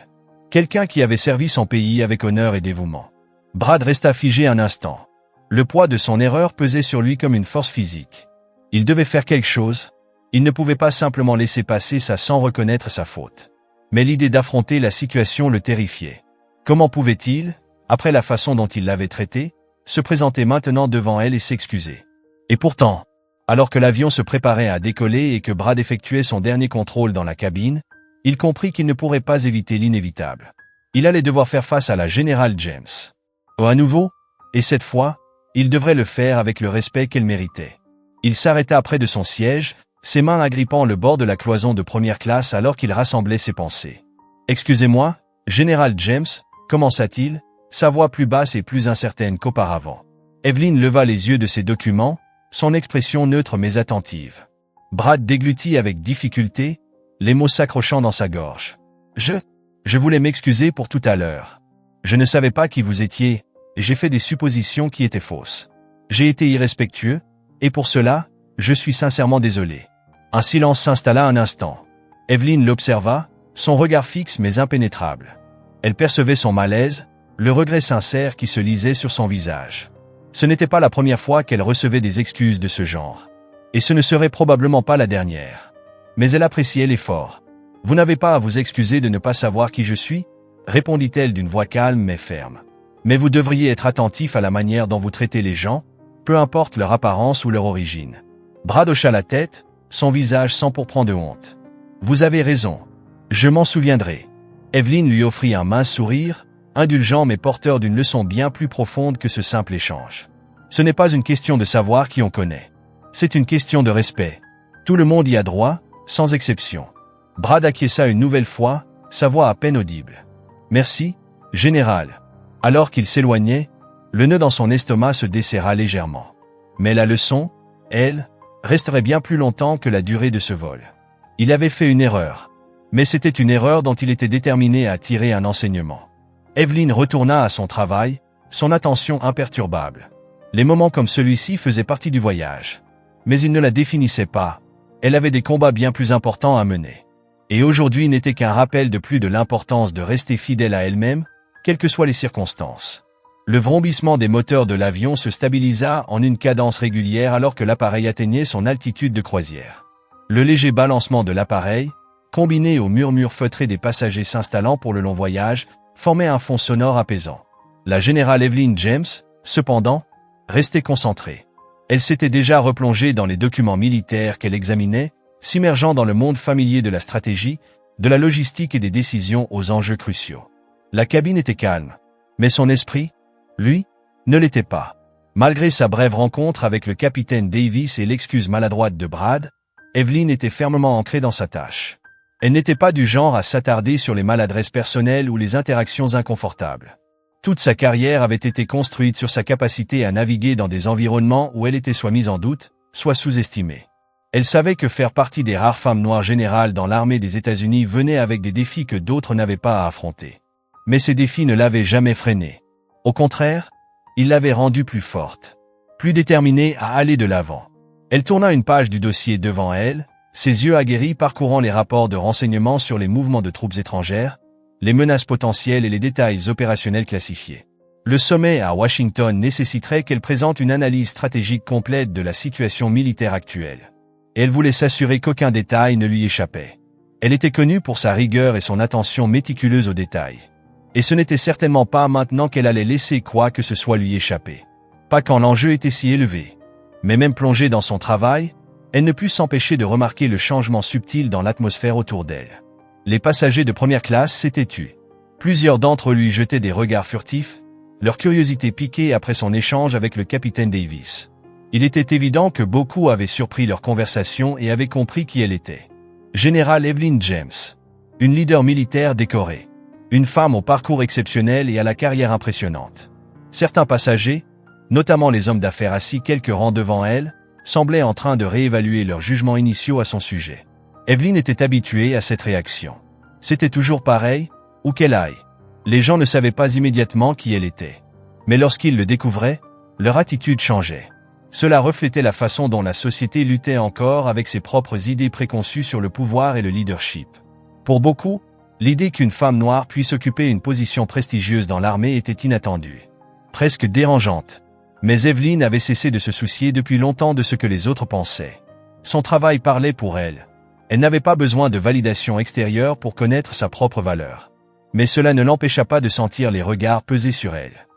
Quelqu'un qui avait servi son pays avec honneur et dévouement. Brad resta figé un instant. Le poids de son erreur pesait sur lui comme une force physique. Il devait faire quelque chose. Il ne pouvait pas simplement laisser passer ça sans reconnaître sa faute. Mais l'idée d'affronter la situation le terrifiait. Comment pouvait-il, après la façon dont il l'avait traité, se présenter maintenant devant elle et s'excuser? Et pourtant, alors que l'avion se préparait à décoller et que Brad effectuait son dernier contrôle dans la cabine, il comprit qu'il ne pourrait pas éviter l'inévitable. Il allait devoir faire face à la générale James. À nouveau, et cette fois, il devrait le faire avec le respect qu'elle méritait. Il s'arrêta près de son siège, ses mains agrippant le bord de la cloison de première classe alors qu'il rassemblait ses pensées. « Excusez-moi, général James » commença-t-il, sa voix plus basse et plus incertaine qu'auparavant. Evelyn leva les yeux de ses documents, son expression neutre mais attentive. Brad déglutit avec difficulté, les mots s'accrochant dans sa gorge. « Je voulais m'excuser pour tout à l'heure. Je ne savais pas qui vous étiez, et j'ai fait des suppositions qui étaient fausses. J'ai été irrespectueux, et pour cela, je suis sincèrement désolé. » Un silence s'installa un instant. Evelyn l'observa, son regard fixe mais impénétrable. Elle percevait son malaise, le regret sincère qui se lisait sur son visage. Ce n'était pas la première fois qu'elle recevait des excuses de ce genre. Et ce ne serait probablement pas la dernière. Mais elle appréciait l'effort. « Vous n'avez pas à vous excuser de ne pas savoir qui je suis ?» répondit-elle d'une voix calme mais ferme. Mais vous devriez être attentif à la manière dont vous traitez les gens, peu importe leur apparence ou leur origine. Brad hocha la tête, son visage s'empourprant de honte. Vous avez raison. Je m'en souviendrai. Evelyn lui offrit un mince sourire, indulgent mais porteur d'une leçon bien plus profonde que ce simple échange. Ce n'est pas une question de savoir qui on connaît. C'est une question de respect. Tout le monde y a droit, sans exception. Brad acquiesça une nouvelle fois, sa voix à peine audible. Merci, général. Alors qu'il s'éloignait, le nœud dans son estomac se desserra légèrement. Mais la leçon, elle, resterait bien plus longtemps que la durée de ce vol. Il avait fait une erreur. Mais c'était une erreur dont il était déterminé à tirer un enseignement. Evelyn retourna à son travail, son attention imperturbable. Les moments comme celui-ci faisaient partie du voyage. Mais ils ne la définissaient pas. Elle avait des combats bien plus importants à mener. Et aujourd'hui n'était qu'un rappel de plus de l'importance de rester fidèle à elle-même, quelles que soient les circonstances. Le vrombissement des moteurs de l'avion se stabilisa en une cadence régulière alors que l'appareil atteignait son altitude de croisière. Le léger balancement de l'appareil, combiné au murmure feutré des passagers s'installant pour le long voyage, formait un fond sonore apaisant. La générale Evelyn James, cependant, restait concentrée. Elle s'était déjà replongée dans les documents militaires qu'elle examinait, s'immergeant dans le monde familier de la stratégie, de la logistique et des décisions aux enjeux cruciaux. La cabine était calme, mais son esprit, lui, ne l'était pas. Malgré sa brève rencontre avec le capitaine Davis et l'excuse maladroite de Brad, Evelyn était fermement ancrée dans sa tâche. Elle n'était pas du genre à s'attarder sur les maladresses personnelles ou les interactions inconfortables. Toute sa carrière avait été construite sur sa capacité à naviguer dans des environnements où elle était soit mise en doute, soit sous-estimée. Elle savait que faire partie des rares femmes noires générales dans l'armée des États-Unis venait avec des défis que d'autres n'avaient pas à affronter. Mais ces défis ne l'avaient jamais freinée. Au contraire, ils l'avaient rendue plus forte, plus déterminée à aller de l'avant. Elle tourna une page du dossier devant elle, ses yeux aguerris parcourant les rapports de renseignements sur les mouvements de troupes étrangères, les menaces potentielles et les détails opérationnels classifiés. Le sommet à Washington nécessiterait qu'elle présente une analyse stratégique complète de la situation militaire actuelle. Et elle voulait s'assurer qu'aucun détail ne lui échappait. Elle était connue pour sa rigueur et son attention méticuleuse aux détails. Et ce n'était certainement pas maintenant qu'elle allait laisser quoi que ce soit lui échapper. Pas quand l'enjeu était si élevé. Mais même plongée dans son travail, elle ne put s'empêcher de remarquer le changement subtil dans l'atmosphère autour d'elle. Les passagers de première classe s'étaient tus. Plusieurs d'entre eux lui jetaient des regards furtifs, leur curiosité piquée après son échange avec le capitaine Davis. Il était évident que beaucoup avaient surpris leur conversation et avaient compris qui elle était. Général Evelyn James. Une leader militaire décorée. Une femme au parcours exceptionnel et à la carrière impressionnante. Certains passagers, notamment les hommes d'affaires assis quelques rangs devant elle, semblaient en train de réévaluer leurs jugements initiaux à son sujet. Evelyn était habituée à cette réaction. C'était toujours pareil, où qu'elle aille. Les gens ne savaient pas immédiatement qui elle était. Mais lorsqu'ils le découvraient, leur attitude changeait. Cela reflétait la façon dont la société luttait encore avec ses propres idées préconçues sur le pouvoir et le leadership. Pour beaucoup, l'idée qu'une femme noire puisse occuper une position prestigieuse dans l'armée était inattendue. Presque dérangeante. Mais Evelyn avait cessé de se soucier depuis longtemps de ce que les autres pensaient. Son travail parlait pour elle. Elle n'avait pas besoin de validation extérieure pour connaître sa propre valeur. Mais cela ne l'empêcha pas de sentir les regards peser sur elle.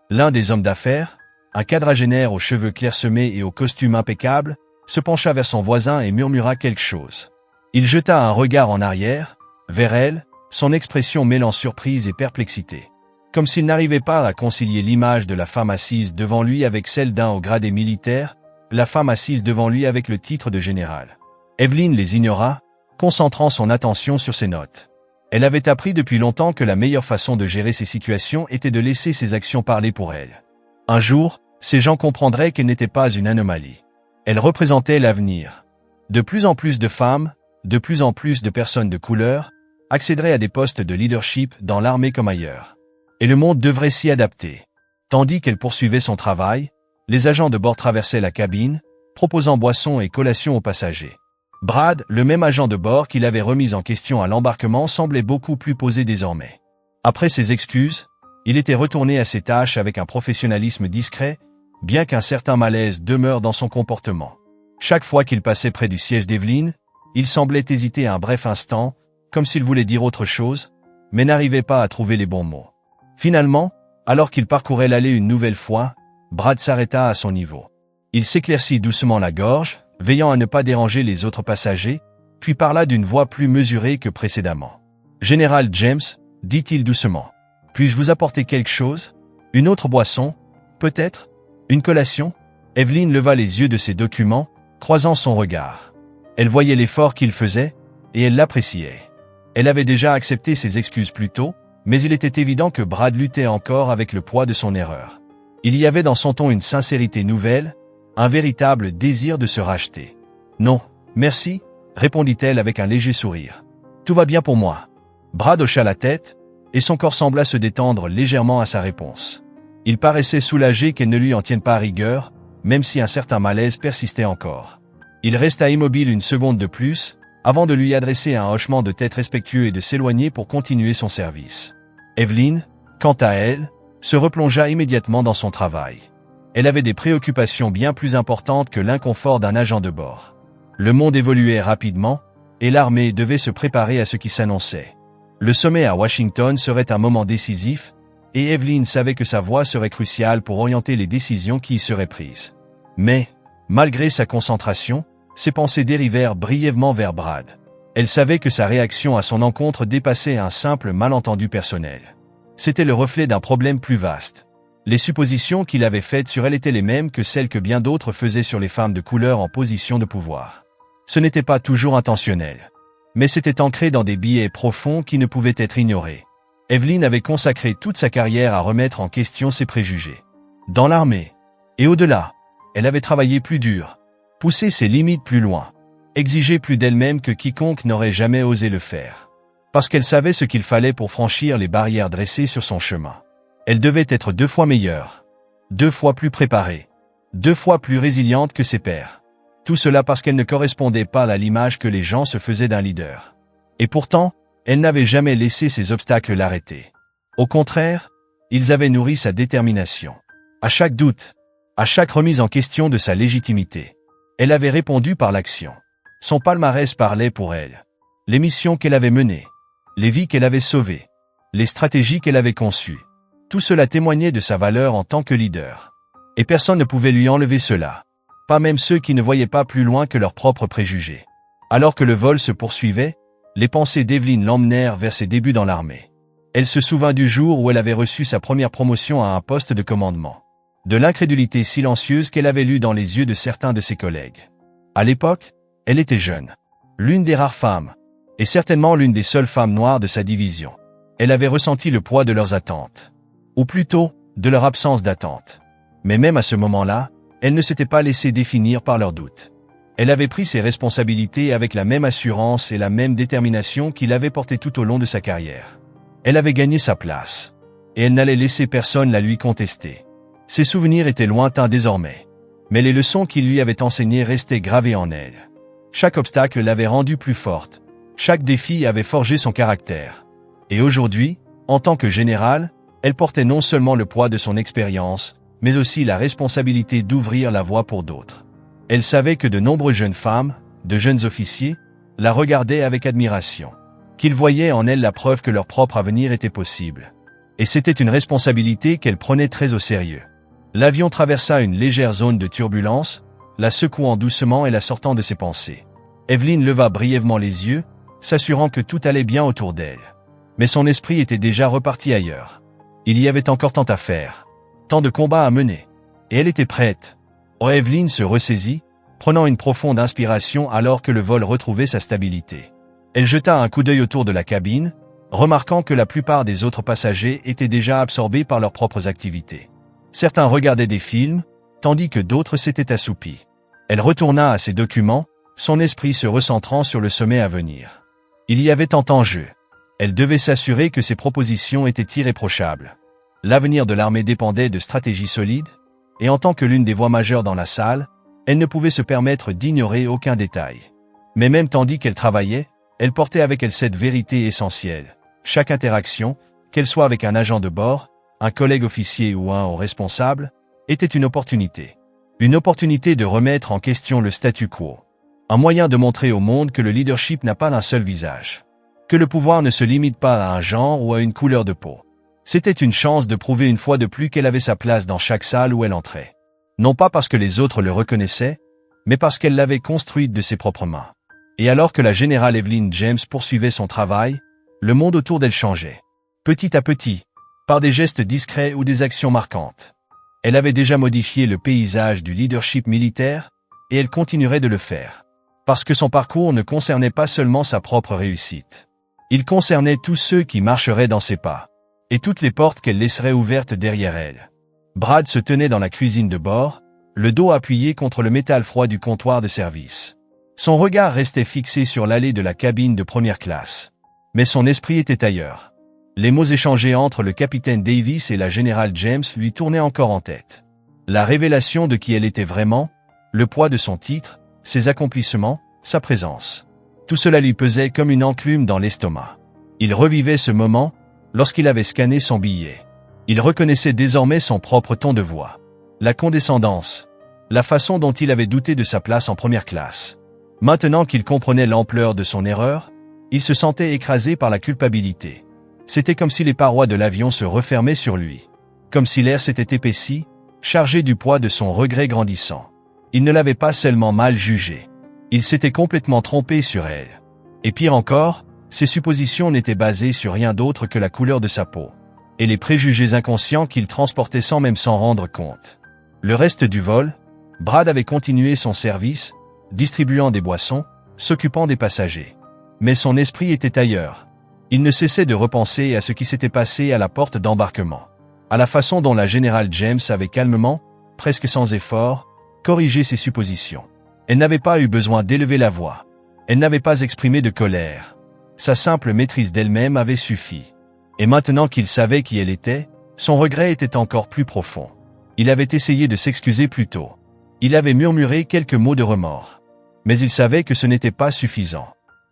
L'un des hommes d'affaires, un quadragénaire aux cheveux clairsemés et au costume impeccable, se pencha vers son voisin et murmura quelque chose. Il jeta un regard en arrière, vers elle, son expression mêlant surprise et perplexité. Comme s'il n'arrivait pas à concilier l'image de la femme assise devant lui avec celle d'un haut gradé militaire, la femme assise devant lui avec le titre de général. Evelyn les ignora, concentrant son attention sur ses notes. Elle avait appris depuis longtemps que la meilleure façon de gérer ces situations était de laisser ses actions parler pour elle. Un jour, ces gens comprendraient qu'elle n'était pas une anomalie. Elle représentait l'avenir. De plus en plus de femmes, de plus en plus de personnes de couleur, accéderaient à des postes de leadership dans l'armée comme ailleurs. Et le monde devrait s'y adapter. Tandis qu'elle poursuivait son travail, les agents de bord traversaient la cabine, proposant boissons et collations aux passagers. Brad, le même agent de bord qui l'avait remis en question à l'embarquement, semblait beaucoup plus posé désormais. Après ses excuses, il était retourné à ses tâches avec un professionnalisme discret, bien qu'un certain malaise demeure dans son comportement. Chaque fois qu'il passait près du siège d'Evelyn, il semblait hésiter un bref instant, comme s'il voulait dire autre chose, mais n'arrivait pas à trouver les bons mots. Finalement, alors qu'il parcourait l'allée une nouvelle fois, Brad s'arrêta à son niveau. Il s'éclaircit doucement la gorge, veillant à ne pas déranger les autres passagers, puis parla d'une voix plus mesurée que précédemment. « Général James, dit-il doucement, puis-je vous apporter quelque chose? Une autre boisson? Peut-être? Une collation ?» Evelyn leva les yeux de ses documents, croisant son regard. Elle voyait l'effort qu'il faisait, et elle l'appréciait. Elle avait déjà accepté ses excuses plus tôt, mais il était évident que Brad luttait encore avec le poids de son erreur. Il y avait dans son ton une sincérité nouvelle, un véritable désir de se racheter. « Non, merci », répondit-elle avec un léger sourire. « Tout va bien pour moi. » Brad hocha la tête, et son corps sembla se détendre légèrement à sa réponse. Il paraissait soulagé qu'elle ne lui en tienne pas rigueur, même si un certain malaise persistait encore. Il resta immobile une seconde de plus, avant de lui adresser un hochement de tête respectueux et de s'éloigner pour continuer son service. Evelyn, quant à elle, se replongea immédiatement dans son travail. Elle avait des préoccupations bien plus importantes que l'inconfort d'un agent de bord. Le monde évoluait rapidement, et l'armée devait se préparer à ce qui s'annonçait. Le sommet à Washington serait un moment décisif, et Evelyn savait que sa voix serait cruciale pour orienter les décisions qui y seraient prises. Mais, malgré sa concentration, ses pensées dérivèrent brièvement vers Brad. Elle savait que sa réaction à son encontre dépassait un simple malentendu personnel. C'était le reflet d'un problème plus vaste. Les suppositions qu'il avait faites sur elle étaient les mêmes que celles que bien d'autres faisaient sur les femmes de couleur en position de pouvoir. Ce n'était pas toujours intentionnel, mais c'était ancré dans des biais profonds qui ne pouvaient être ignorés. Evelyn avait consacré toute sa carrière à remettre en question ses préjugés. Dans l'armée, et au-delà, elle avait travaillé plus dur, poussé ses limites plus loin, exigé plus d'elle-même que quiconque n'aurait jamais osé le faire. Parce qu'elle savait ce qu'il fallait pour franchir les barrières dressées sur son chemin. Elle devait être 2 fois meilleure, 2 fois plus préparée, 2 fois plus résiliente que ses pairs. Tout cela parce qu'elle ne correspondait pas à l'image que les gens se faisaient d'un leader. Et pourtant, elle n'avait jamais laissé ces obstacles l'arrêter. Au contraire, ils avaient nourri sa détermination. À chaque doute, à chaque remise en question de sa légitimité, elle avait répondu par l'action. Son palmarès parlait pour elle. Les missions qu'elle avait menées, les vies qu'elle avait sauvées, les stratégies qu'elle avait conçues. Tout cela témoignait de sa valeur en tant que leader. Et personne ne pouvait lui enlever cela. Pas même ceux qui ne voyaient pas plus loin que leurs propres préjugés. Alors que le vol se poursuivait, les pensées d'Evelyn l'emmenèrent vers ses débuts dans l'armée. Elle se souvint du jour où elle avait reçu sa première promotion à un poste de commandement. De l'incrédulité silencieuse qu'elle avait lue dans les yeux de certains de ses collègues. À l'époque, elle était jeune. L'une des rares femmes, et certainement l'une des seules femmes noires de sa division. Elle avait ressenti le poids de leurs attentes. Ou plutôt, de leur absence d'attente. Mais même à ce moment-là, elle ne s'était pas laissée définir par leurs doutes. Elle avait pris ses responsabilités avec la même assurance et la même détermination qu'il avait portée tout au long de sa carrière. Elle avait gagné sa place. Et elle n'allait laisser personne la lui contester. Ses souvenirs étaient lointains désormais. Mais les leçons qu'il lui avait enseignées restaient gravées en elle. Chaque obstacle l'avait rendue plus forte. Chaque défi avait forgé son caractère. Et aujourd'hui, en tant que général, elle portait non seulement le poids de son expérience, mais aussi la responsabilité d'ouvrir la voie pour d'autres. Elle savait que de nombreuses jeunes femmes, de jeunes officiers, la regardaient avec admiration. Qu'ils voyaient en elle la preuve que leur propre avenir était possible. Et c'était une responsabilité qu'elle prenait très au sérieux. L'avion traversa une légère zone de turbulence, la secouant doucement et la sortant de ses pensées. Evelyn leva brièvement les yeux, s'assurant que tout allait bien autour d'elle. Mais son esprit était déjà reparti ailleurs. Il y avait encore tant à faire, tant de combats à mener. Et elle était prête. Oh, Evelyn se ressaisit, prenant une profonde inspiration alors que le vol retrouvait sa stabilité. Elle jeta un coup d'œil autour de la cabine, remarquant que la plupart des autres passagers étaient déjà absorbés par leurs propres activités. Certains regardaient des films, tandis que d'autres s'étaient assoupis. Elle retourna à ses documents, son esprit se recentrant sur le sommet à venir. Il y avait tant en jeu. Elle devait s'assurer que ses propositions étaient irréprochables. L'avenir de l'armée dépendait de stratégies solides, et en tant que l'une des voix majeures dans la salle, elle ne pouvait se permettre d'ignorer aucun détail. Mais même tandis qu'elle travaillait, elle portait avec elle cette vérité essentielle. Chaque interaction, qu'elle soit avec un agent de bord, un collègue officier ou un haut responsable, était une opportunité. Une opportunité de remettre en question le statu quo. Un moyen de montrer au monde que le leadership n'a pas d'un seul visage. Que le pouvoir ne se limite pas à un genre ou à une couleur de peau. C'était une chance de prouver une fois de plus qu'elle avait sa place dans chaque salle où elle entrait. Non pas parce que les autres le reconnaissaient, mais parce qu'elle l'avait construite de ses propres mains. Et alors que la générale Evelyn James poursuivait son travail, le monde autour d'elle changeait. Petit à petit, par des gestes discrets ou des actions marquantes. Elle avait déjà modifié le paysage du leadership militaire, et elle continuerait de le faire. Parce que son parcours ne concernait pas seulement sa propre réussite. Il concernait tous ceux qui marcheraient dans ses pas, et toutes les portes qu'elle laisserait ouvertes derrière elle. Brad se tenait dans la cuisine de bord, le dos appuyé contre le métal froid du comptoir de service. Son regard restait fixé sur l'allée de la cabine de première classe. Mais son esprit était ailleurs. Les mots échangés entre le capitaine Davis et la générale James lui tournaient encore en tête. La révélation de qui elle était vraiment, le poids de son titre, ses accomplissements, sa présence. Tout cela lui pesait comme une enclume dans l'estomac. Il revivait ce moment, lorsqu'il avait scanné son billet. Il reconnaissait désormais son propre ton de voix. La condescendance. La façon dont il avait douté de sa place en première classe. Maintenant qu'il comprenait l'ampleur de son erreur, il se sentait écrasé par la culpabilité. C'était comme si les parois de l'avion se refermaient sur lui. Comme si l'air s'était épaissi, chargé du poids de son regret grandissant. Il ne l'avait pas seulement mal jugée. Il s'était complètement trompé sur elle. Et pire encore, ses suppositions n'étaient basées sur rien d'autre que la couleur de sa peau. Et les préjugés inconscients qu'il transportait sans même s'en rendre compte. Le reste du vol, Brad avait continué son service, distribuant des boissons, s'occupant des passagers. Mais son esprit était ailleurs. Il ne cessait de repenser à ce qui s'était passé à la porte d'embarquement. À la façon dont la générale James avait calmement, presque sans effort, corrigé ses suppositions. Elle n'avait pas eu besoin d'élever la voix. Elle n'avait pas exprimé de colère. Sa simple maîtrise d'elle-même avait suffi. Et maintenant qu'il savait qui elle était, son regret était encore plus profond. Il avait essayé de s'excuser plus tôt. Il avait murmuré quelques mots de remords. Mais il savait que ce n'était pas suffisant.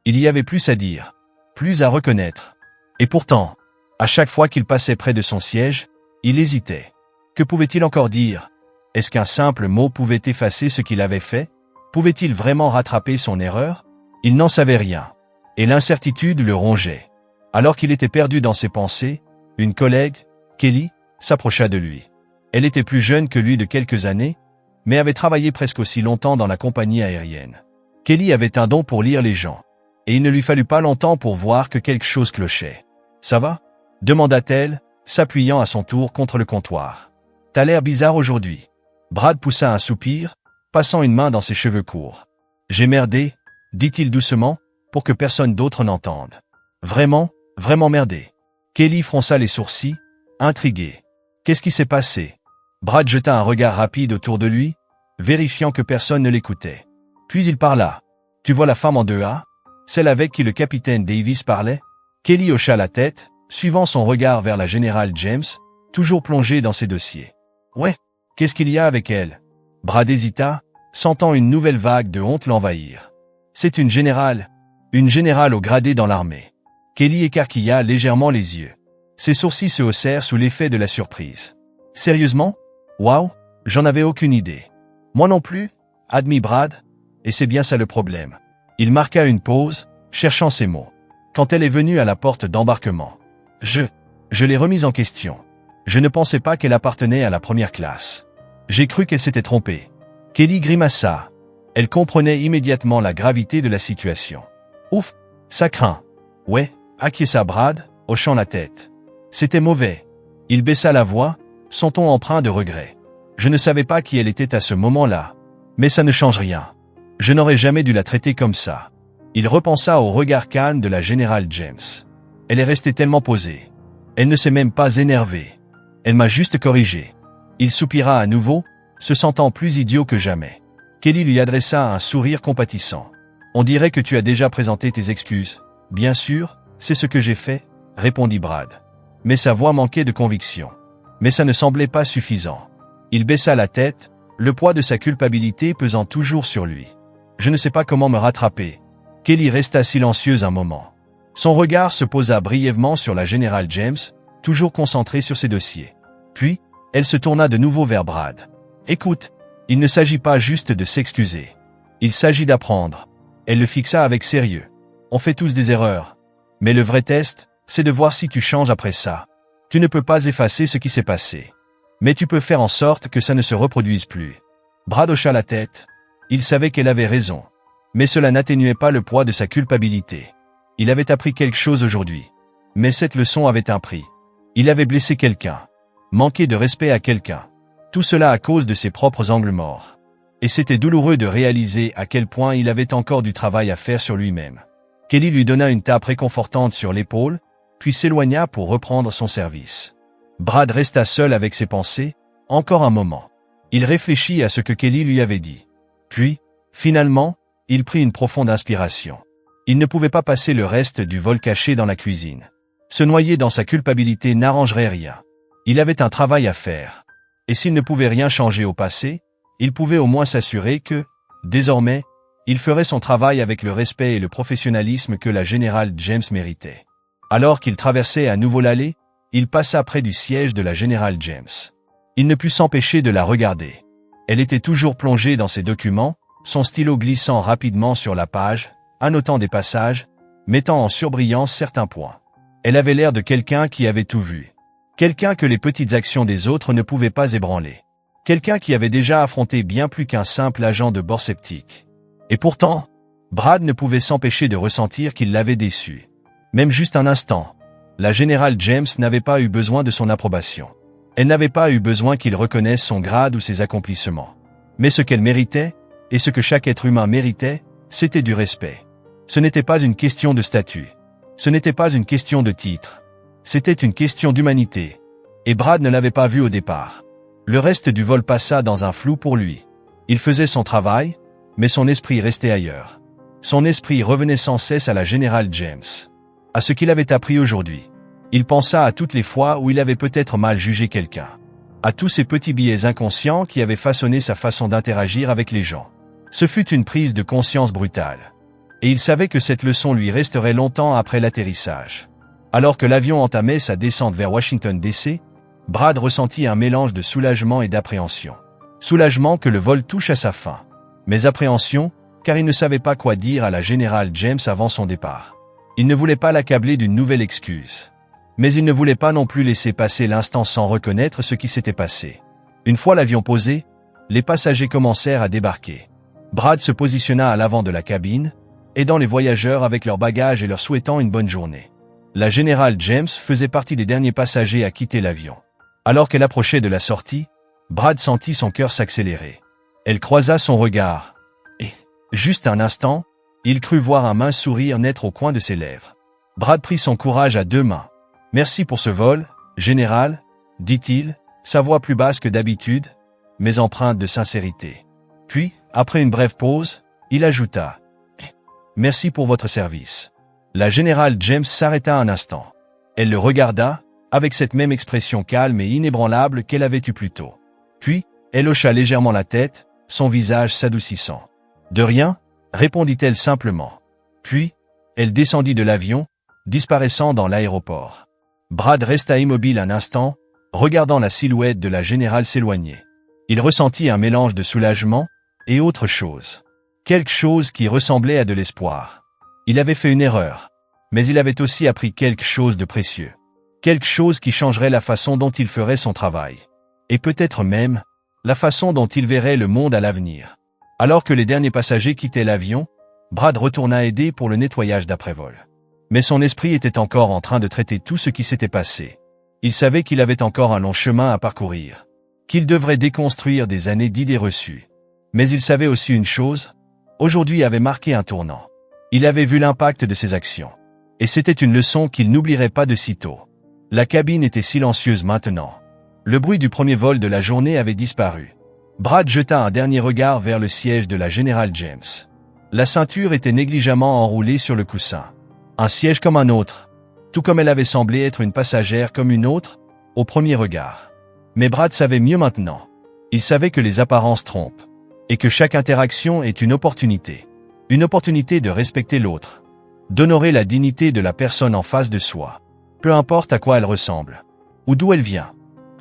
Il y avait plus à dire, plus à reconnaître. Et pourtant, à chaque fois qu'il passait près de son siège, il hésitait. Que pouvait-il encore dire? Est-ce qu'un simple mot pouvait effacer ce qu'il avait fait? Pouvait-il vraiment rattraper son erreur? Il n'en savait rien. Et l'incertitude le rongeait. Alors qu'il était perdu dans ses pensées, une collègue, Kelly, s'approcha de lui. Elle était plus jeune que lui de quelques années, mais avait travaillé presque aussi longtemps dans la compagnie aérienne. Kelly avait un don pour lire les gens. Et il ne lui fallut pas longtemps pour voir que quelque chose clochait. « Ça va ?» demanda-t-elle, s'appuyant à son tour contre le comptoir. « T'as l'air bizarre aujourd'hui. » Brad poussa un soupir, passant une main dans ses cheveux courts. « J'ai merdé, » dit-il doucement, pour que personne d'autre n'entende. « Vraiment, vraiment merdé. » Kelly fronça les sourcils, intrigué. « Qu'est-ce qui s'est passé ?» Brad jeta un regard rapide autour de lui, vérifiant que personne ne l'écoutait. Puis il parla. « Tu vois la femme en 2A ? Celle avec qui le capitaine Davis parlait ?» Kelly hocha la tête, suivant son regard vers la générale James, toujours plongée dans ses dossiers. « Ouais, qu'est-ce qu'il y a avec elle ?» Brad hésita, sentant une nouvelle vague de honte l'envahir. « C'est une générale au gradé dans l'armée. » Kelly écarquilla légèrement les yeux. Ses sourcils se haussèrent sous l'effet de la surprise. « Sérieusement ? Waouh, j'en avais aucune idée. »« Moi non plus » admit Brad, et c'est bien ça le problème. Il marqua une pause, cherchant ses mots. Quand elle est venue à la porte d'embarquement, je l'ai remise en question. Je ne pensais pas qu'elle appartenait à la première classe. J'ai cru qu'elle s'était trompée. Kelly grimaça. Elle comprenait immédiatement la gravité de la situation. Ouf, ça craint. Ouais, acquiesça Brad, hochant la tête. C'était mauvais. Il baissa la voix, son ton empreint de regret. Je ne savais pas qui elle était à ce moment-là. Mais ça ne change rien. Je n'aurais jamais dû la traiter comme ça. Il repensa au regard calme de la générale James. Elle est restée tellement posée. Elle ne s'est même pas énervée. Elle m'a juste corrigé. Il soupira à nouveau, se sentant plus idiot que jamais. Kelly lui adressa un sourire compatissant. On dirait que tu as déjà présenté tes excuses. Bien sûr, c'est ce que j'ai fait, répondit Brad. Mais sa voix manquait de conviction. Mais ça ne semblait pas suffisant. Il baissa la tête, le poids de sa culpabilité pesant toujours sur lui. Je ne sais pas comment me rattraper. Kelly resta silencieuse un moment. Son regard se posa brièvement sur la générale James, toujours concentrée sur ses dossiers. Puis, elle se tourna de nouveau vers Brad. « Écoute, il ne s'agit pas juste de s'excuser. Il s'agit d'apprendre. » Elle le fixa avec sérieux. « On fait tous des erreurs. Mais le vrai test, c'est de voir si tu changes après ça. Tu ne peux pas effacer ce qui s'est passé. Mais tu peux faire en sorte que ça ne se reproduise plus. Brad hocha la tête. Il savait qu'elle avait raison. Mais cela n'atténuait pas le poids de sa culpabilité. Il avait appris quelque chose aujourd'hui. Mais cette leçon avait un prix. Il avait blessé quelqu'un. Manqué de respect à quelqu'un. Tout cela à cause de ses propres angles morts. Et c'était douloureux de réaliser à quel point il avait encore du travail à faire sur lui-même. Kelly lui donna une tape réconfortante sur l'épaule, puis s'éloigna pour reprendre son service. Brad resta seul avec ses pensées, encore un moment. Il réfléchit à ce que Kelly lui avait dit. Puis, finalement, il prit une profonde inspiration. Il ne pouvait pas passer le reste du vol caché dans la cuisine. Se noyer dans sa culpabilité n'arrangerait rien. Il avait un travail à faire. Et s'il ne pouvait rien changer au passé, il pouvait au moins s'assurer que, désormais, il ferait son travail avec le respect et le professionnalisme que la générale James méritait. Alors qu'il traversait à nouveau l'allée, il passa près du siège de la générale James. Il ne put s'empêcher de la regarder. Elle était toujours plongée dans ses documents, son stylo glissant rapidement sur la page, annotant des passages, mettant en surbrillance certains points. Elle avait l'air de quelqu'un qui avait tout vu. Quelqu'un que les petites actions des autres ne pouvaient pas ébranler. Quelqu'un qui avait déjà affronté bien plus qu'un simple agent de bord sceptique. Et pourtant, Brad ne pouvait s'empêcher de ressentir qu'il l'avait déçu. Même juste un instant, la générale James n'avait pas eu besoin de son approbation. Elle n'avait pas eu besoin qu'il reconnaisse son grade ou ses accomplissements. Mais ce qu'elle méritait, et ce que chaque être humain méritait, c'était du respect. Ce n'était pas une question de statut. Ce n'était pas une question de titre. C'était une question d'humanité. Et Brad ne l'avait pas vu au départ. Le reste du vol passa dans un flou pour lui. Il faisait son travail, mais son esprit restait ailleurs. Son esprit revenait sans cesse à la générale James. À ce qu'il avait appris aujourd'hui. Il pensa à toutes les fois où il avait peut-être mal jugé quelqu'un. À tous ces petits biais inconscients qui avaient façonné sa façon d'interagir avec les gens. Ce fut une prise de conscience brutale. Et il savait que cette leçon lui resterait longtemps après l'atterrissage. Alors que l'avion entamait sa descente vers Washington DC, Brad ressentit un mélange de soulagement et d'appréhension. Soulagement que le vol touche à sa fin. Mais appréhension, car il ne savait pas quoi dire à la générale James avant son départ. Il ne voulait pas l'accabler d'une nouvelle excuse. Mais il ne voulait pas non plus laisser passer l'instant sans reconnaître ce qui s'était passé. Une fois l'avion posé, les passagers commencèrent à débarquer. Brad se positionna à l'avant de la cabine, aidant les voyageurs avec leurs bagages et leur souhaitant une bonne journée. La générale James faisait partie des derniers passagers à quitter l'avion. Alors qu'elle approchait de la sortie, Brad sentit son cœur s'accélérer. Elle croisa son regard. Et, juste un instant, il crut voir un mince sourire naître au coin de ses lèvres. Brad prit son courage à deux mains. « Merci pour ce vol, général, » dit-il, sa voix plus basse que d'habitude, mais empreinte de sincérité. Puis, après une brève pause, il ajouta « Merci pour votre service. » La générale James s'arrêta un instant. Elle le regarda, avec cette même expression calme et inébranlable qu'elle avait eue plus tôt. Puis, elle hocha légèrement la tête, son visage s'adoucissant. « De rien » répondit-elle simplement. Puis, elle descendit de l'avion, disparaissant dans l'aéroport. Brad resta immobile un instant, regardant la silhouette de la générale s'éloigner. Il ressentit un mélange de soulagement et autre chose. Quelque chose qui ressemblait à de l'espoir. Il avait fait une erreur, mais il avait aussi appris quelque chose de précieux. Quelque chose qui changerait la façon dont il ferait son travail. Et peut-être même, la façon dont il verrait le monde à l'avenir. Alors que les derniers passagers quittaient l'avion, Brad retourna aider pour le nettoyage d'après-vol. Mais son esprit était encore en train de traiter tout ce qui s'était passé. Il savait qu'il avait encore un long chemin à parcourir. Qu'il devrait déconstruire des années d'idées reçues. Mais il savait aussi une chose, aujourd'hui avait marqué un tournant. Il avait vu l'impact de ses actions. Et c'était une leçon qu'il n'oublierait pas de sitôt. La cabine était silencieuse maintenant. Le bruit du premier vol de la journée avait disparu. Brad jeta un dernier regard vers le siège de la générale James. La ceinture était négligemment enroulée sur le coussin. Un siège comme un autre. Tout comme elle avait semblé être une passagère comme une autre, au premier regard. Mais Brad savait mieux maintenant. Il savait que les apparences trompent. Et que chaque interaction est une opportunité. Une opportunité de respecter l'autre. D'honorer la dignité de la personne en face de soi. Peu importe à quoi elle ressemble. Ou d'où elle vient.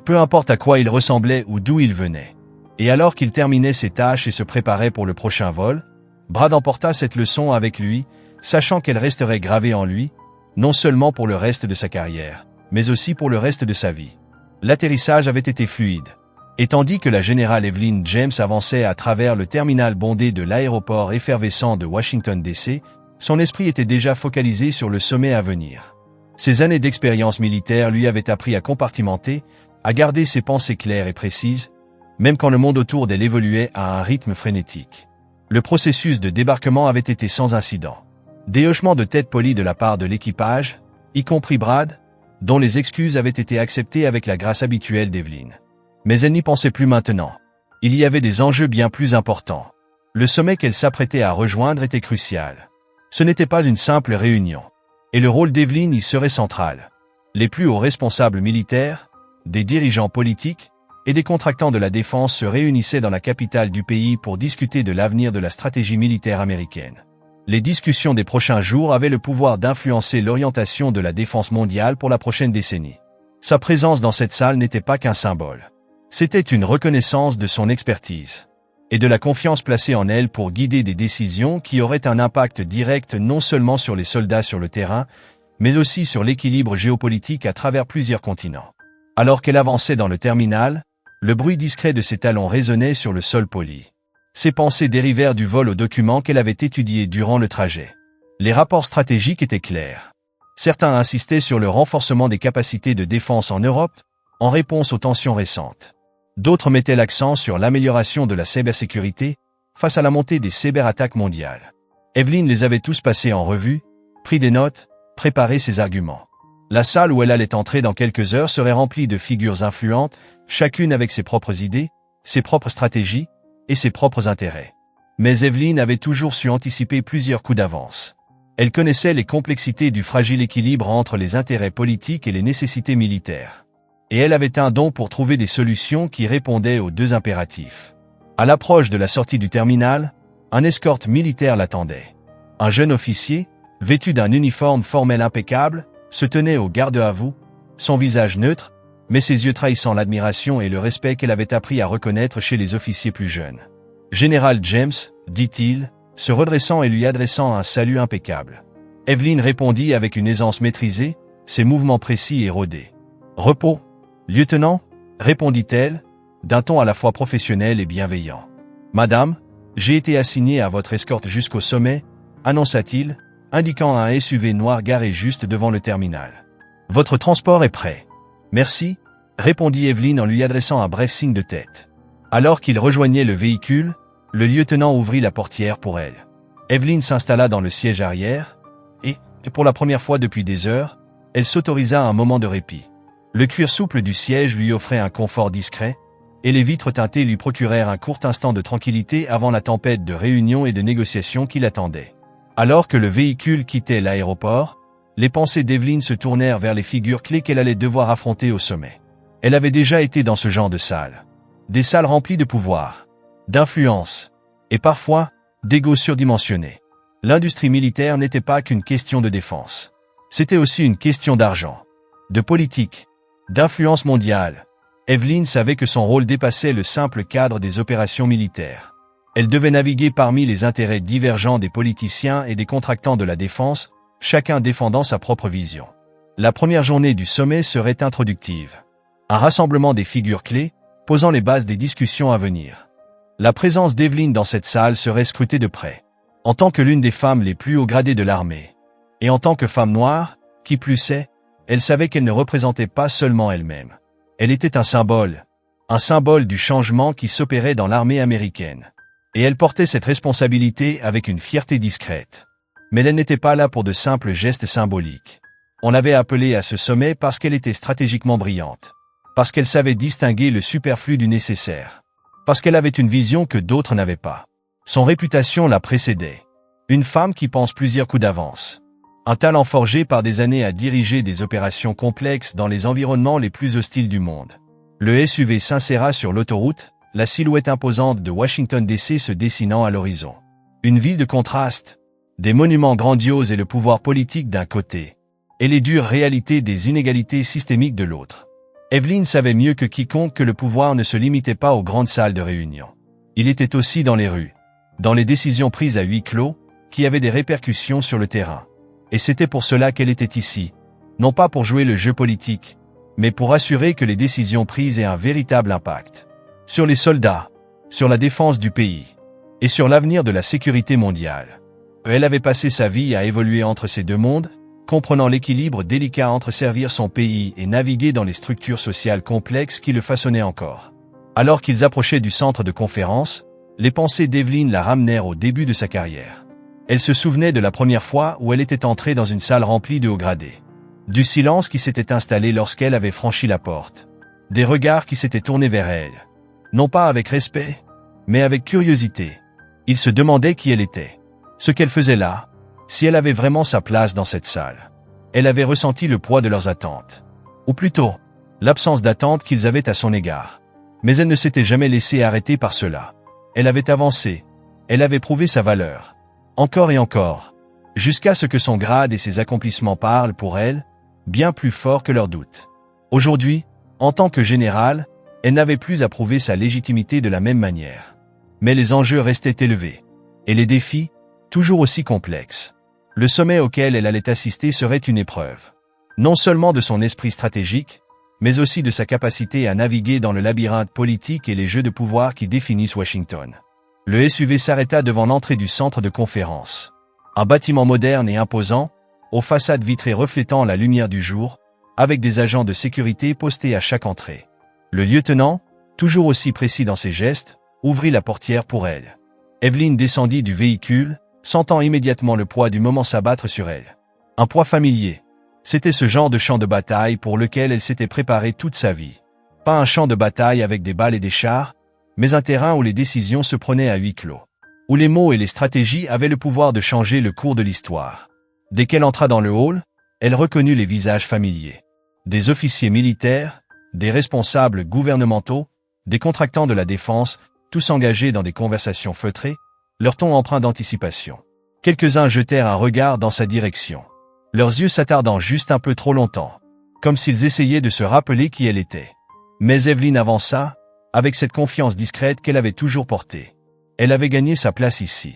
Peu importe à quoi il ressemblait ou d'où il venait. Et alors qu'il terminait ses tâches et se préparait pour le prochain vol, Brad emporta cette leçon avec lui, sachant qu'elle resterait gravée en lui, non seulement pour le reste de sa carrière, mais aussi pour le reste de sa vie. L'atterrissage avait été fluide. Et tandis que la générale Evelyn James avançait à travers le terminal bondé de l'aéroport effervescent de Washington DC, son esprit était déjà focalisé sur le sommet à venir. Ses années d'expérience militaire lui avaient appris à compartimenter, à garder ses pensées claires et précises, même quand le monde autour d'elle évoluait à un rythme frénétique. Le processus de débarquement avait été sans incident. Des hochements de tête polis de la part de l'équipage, y compris Brad, dont les excuses avaient été acceptées avec la grâce habituelle d'Evelyn. Mais elle n'y pensait plus maintenant. Il y avait des enjeux bien plus importants. Le sommet qu'elle s'apprêtait à rejoindre était crucial. Ce n'était pas une simple réunion. Et le rôle d'Evelyn y serait central. Les plus hauts responsables militaires, des dirigeants politiques et des contractants de la défense se réunissaient dans la capitale du pays pour discuter de l'avenir de la stratégie militaire américaine. Les discussions des prochains jours avaient le pouvoir d'influencer l'orientation de la défense mondiale pour la prochaine décennie. Sa présence dans cette salle n'était pas qu'un symbole. C'était une reconnaissance de son expertise et de la confiance placée en elle pour guider des décisions qui auraient un impact direct non seulement sur les soldats sur le terrain, mais aussi sur l'équilibre géopolitique à travers plusieurs continents. Alors qu'elle avançait dans le terminal, le bruit discret de ses talons résonnait sur le sol poli. Ses pensées dérivèrent du vol aux documents qu'elle avait étudiés durant le trajet. Les rapports stratégiques étaient clairs. Certains insistaient sur le renforcement des capacités de défense en Europe, en réponse aux tensions récentes. D'autres mettaient l'accent sur l'amélioration de la cybersécurité face à la montée des cyberattaques mondiales. Evelyn les avait tous passés en revue, pris des notes, préparé ses arguments. La salle où elle allait entrer dans quelques heures serait remplie de figures influentes, chacune avec ses propres idées, ses propres stratégies et ses propres intérêts. Mais Evelyn avait toujours su anticiper plusieurs coups d'avance. Elle connaissait les complexités du fragile équilibre entre les intérêts politiques et les nécessités militaires. Et elle avait un don pour trouver des solutions qui répondaient aux deux impératifs. À l'approche de la sortie du terminal, un escorte militaire l'attendait. Un jeune officier, vêtu d'un uniforme formel impeccable, se tenait au garde à vous, son visage neutre, mais ses yeux trahissant l'admiration et le respect qu'elle avait appris à reconnaître chez les officiers plus jeunes. « Général James », dit-il, se redressant et lui adressant un salut impeccable. Evelyn répondit avec une aisance maîtrisée, ses mouvements précis et rodés. « Repos, lieutenant », répondit-elle, d'un ton à la fois professionnel et bienveillant. « Madame, j'ai été assigné à votre escorte jusqu'au sommet », annonça-t-il, indiquant un SUV noir garé juste devant le terminal. « Votre transport est prêt. »« Merci », répondit Evelyn en lui adressant un bref signe de tête. Alors qu'il rejoignait le véhicule, le lieutenant ouvrit la portière pour elle. Evelyn s'installa dans le siège arrière, et, pour la première fois depuis des heures, elle s'autorisa un moment de répit. Le cuir souple du siège lui offrait un confort discret, et les vitres teintées lui procurèrent un court instant de tranquillité avant la tempête de réunions et de négociations qui l'attendait. Alors que le véhicule quittait l'aéroport, les pensées d'Evelyn se tournèrent vers les figures clés qu'elle allait devoir affronter au sommet. Elle avait déjà été dans ce genre de salle. Des salles remplies de pouvoir, d'influence, et parfois, d'ego surdimensionné. L'industrie militaire n'était pas qu'une question de défense. C'était aussi une question d'argent, de politique, d'influence mondiale. Evelyn savait que son rôle dépassait le simple cadre des opérations militaires. Elle devait naviguer parmi les intérêts divergents des politiciens et des contractants de la défense, chacun défendant sa propre vision. La première journée du sommet serait introductive. Un rassemblement des figures clés, posant les bases des discussions à venir. La présence d'Evelyn dans cette salle serait scrutée de près. En tant que l'une des femmes les plus haut gradées de l'armée, et en tant que femme noire, qui plus est, elle savait qu'elle ne représentait pas seulement elle-même. Elle était un symbole du changement qui s'opérait dans l'armée américaine. Et elle portait cette responsabilité avec une fierté discrète. Mais elle n'était pas là pour de simples gestes symboliques. On l'avait appelée à ce sommet parce qu'elle était stratégiquement brillante. Parce qu'elle savait distinguer le superflu du nécessaire. Parce qu'elle avait une vision que d'autres n'avaient pas. Son réputation la précédait. Une femme qui pense plusieurs coups d'avance. Un talent forgé par des années à diriger des opérations complexes dans les environnements les plus hostiles du monde. Le SUV s'inséra sur l'autoroute, la silhouette imposante de Washington DC se dessinant à l'horizon. Une ville de contraste, des monuments grandioses et le pouvoir politique d'un côté, et les dures réalités des inégalités systémiques de l'autre. Evelyn savait mieux que quiconque que le pouvoir ne se limitait pas aux grandes salles de réunion. Il était aussi dans les rues, dans les décisions prises à huis clos, qui avaient des répercussions sur le terrain. Et c'était pour cela qu'elle était ici. Non pas pour jouer le jeu politique, mais pour assurer que les décisions prises aient un véritable impact. Sur les soldats, sur la défense du pays, et sur l'avenir de la sécurité mondiale. Elle avait passé sa vie à évoluer entre ces deux mondes, comprenant l'équilibre délicat entre servir son pays et naviguer dans les structures sociales complexes qui le façonnaient encore. Alors qu'ils approchaient du centre de conférence, les pensées d'Evelyn la ramenèrent au début de sa carrière. Elle se souvenait de la première fois où elle était entrée dans une salle remplie de hauts gradés. Du silence qui s'était installé lorsqu'elle avait franchi la porte. Des regards qui s'étaient tournés vers elle. Non pas avec respect, mais avec curiosité. Ils se demandaient qui elle était. Ce qu'elle faisait là, si elle avait vraiment sa place dans cette salle. Elle avait ressenti le poids de leurs attentes. Ou plutôt, l'absence d'attente qu'ils avaient à son égard. Mais elle ne s'était jamais laissée arrêter par cela. Elle avait avancé. Elle avait prouvé sa valeur. Encore et encore. Jusqu'à ce que son grade et ses accomplissements parlent pour elle, bien plus fort que leurs doutes. Aujourd'hui, en tant que générale, elle n'avait plus à prouver sa légitimité de la même manière. Mais les enjeux restaient élevés. Et les défis, toujours aussi complexes. Le sommet auquel elle allait assister serait une épreuve. Non seulement de son esprit stratégique, mais aussi de sa capacité à naviguer dans le labyrinthe politique et les jeux de pouvoir qui définissent Washington. Le SUV s'arrêta devant l'entrée du centre de conférence. Un bâtiment moderne et imposant, aux façades vitrées reflétant la lumière du jour, avec des agents de sécurité postés à chaque entrée. Le lieutenant, toujours aussi précis dans ses gestes, ouvrit la portière pour elle. Evelyn descendit du véhicule, sentant immédiatement le poids du moment s'abattre sur elle. Un poids familier. C'était ce genre de champ de bataille pour lequel elle s'était préparée toute sa vie. Pas un champ de bataille avec des balles et des chars, mais un terrain où les décisions se prenaient à huis clos. Où les mots et les stratégies avaient le pouvoir de changer le cours de l'histoire. Dès qu'elle entra dans le hall, elle reconnut les visages familiers. Des officiers militaires, des responsables gouvernementaux, des contractants de la défense, tous engagés dans des conversations feutrées, leur ton empreint d'anticipation. Quelques-uns jetèrent un regard dans sa direction. Leurs yeux s'attardant juste un peu trop longtemps, comme s'ils essayaient de se rappeler qui elle était. Mais Evelyn avança, avec cette confiance discrète qu'elle avait toujours portée. Elle avait gagné sa place ici,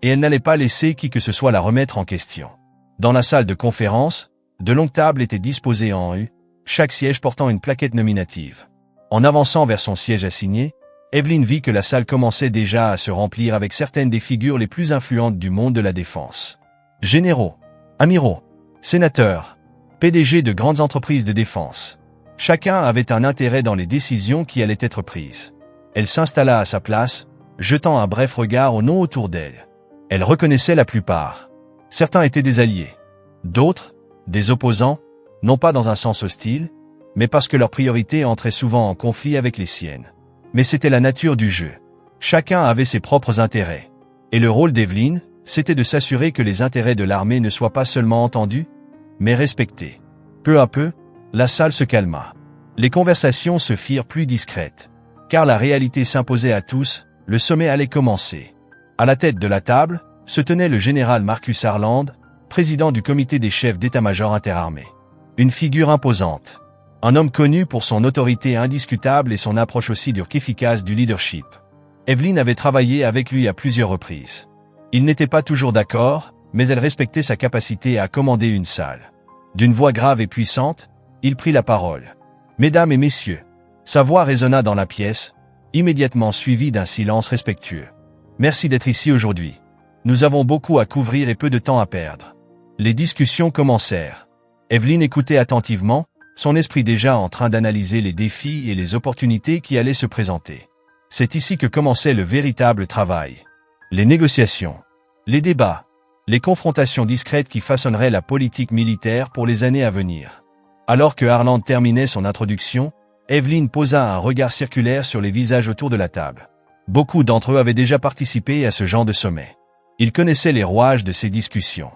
et elle n'allait pas laisser qui que ce soit la remettre en question. Dans la salle de conférence, de longues tables étaient disposées en U, chaque siège portant une plaquette nominative. En avançant vers son siège assigné, Evelyn vit que la salle commençait déjà à se remplir avec certaines des figures les plus influentes du monde de la défense. Généraux, amiraux, sénateurs, PDG de grandes entreprises de défense. Chacun avait un intérêt dans les décisions qui allaient être prises. Elle s'installa à sa place, jetant un bref regard aux noms autour d'elle. Elle reconnaissait la plupart. Certains étaient des alliés. D'autres, des opposants, non pas dans un sens hostile, mais parce que leurs priorités entraient souvent en conflit avec les siennes. Mais c'était la nature du jeu. Chacun avait ses propres intérêts. Et le rôle d'Evelyn, c'était de s'assurer que les intérêts de l'armée ne soient pas seulement entendus, mais respectés. Peu à peu, la salle se calma. Les conversations se firent plus discrètes. Car la réalité s'imposait à tous, le sommet allait commencer. À la tête de la table, se tenait le général Marcus Harland, président du comité des chefs d'état-major interarmés. Une figure imposante. Un homme connu pour son autorité indiscutable et son approche aussi dure qu'efficace du leadership. Evelyn avait travaillé avec lui à plusieurs reprises. Ils n'étaient pas toujours d'accord, mais elle respectait sa capacité à commander une salle. D'une voix grave et puissante, il prit la parole. « Mesdames et messieurs », sa voix résonna dans la pièce, immédiatement suivie d'un silence respectueux. « Merci d'être ici aujourd'hui. Nous avons beaucoup à couvrir et peu de temps à perdre. » Les discussions commencèrent. Evelyn écoutait attentivement, son esprit déjà en train d'analyser les défis et les opportunités qui allaient se présenter. C'est ici que commençait le véritable travail. Les négociations, les débats, les confrontations discrètes qui façonneraient la politique militaire pour les années à venir. Alors que Harland terminait son introduction, Evelyn posa un regard circulaire sur les visages autour de la table. Beaucoup d'entre eux avaient déjà participé à ce genre de sommet. Ils connaissaient les rouages de ces discussions.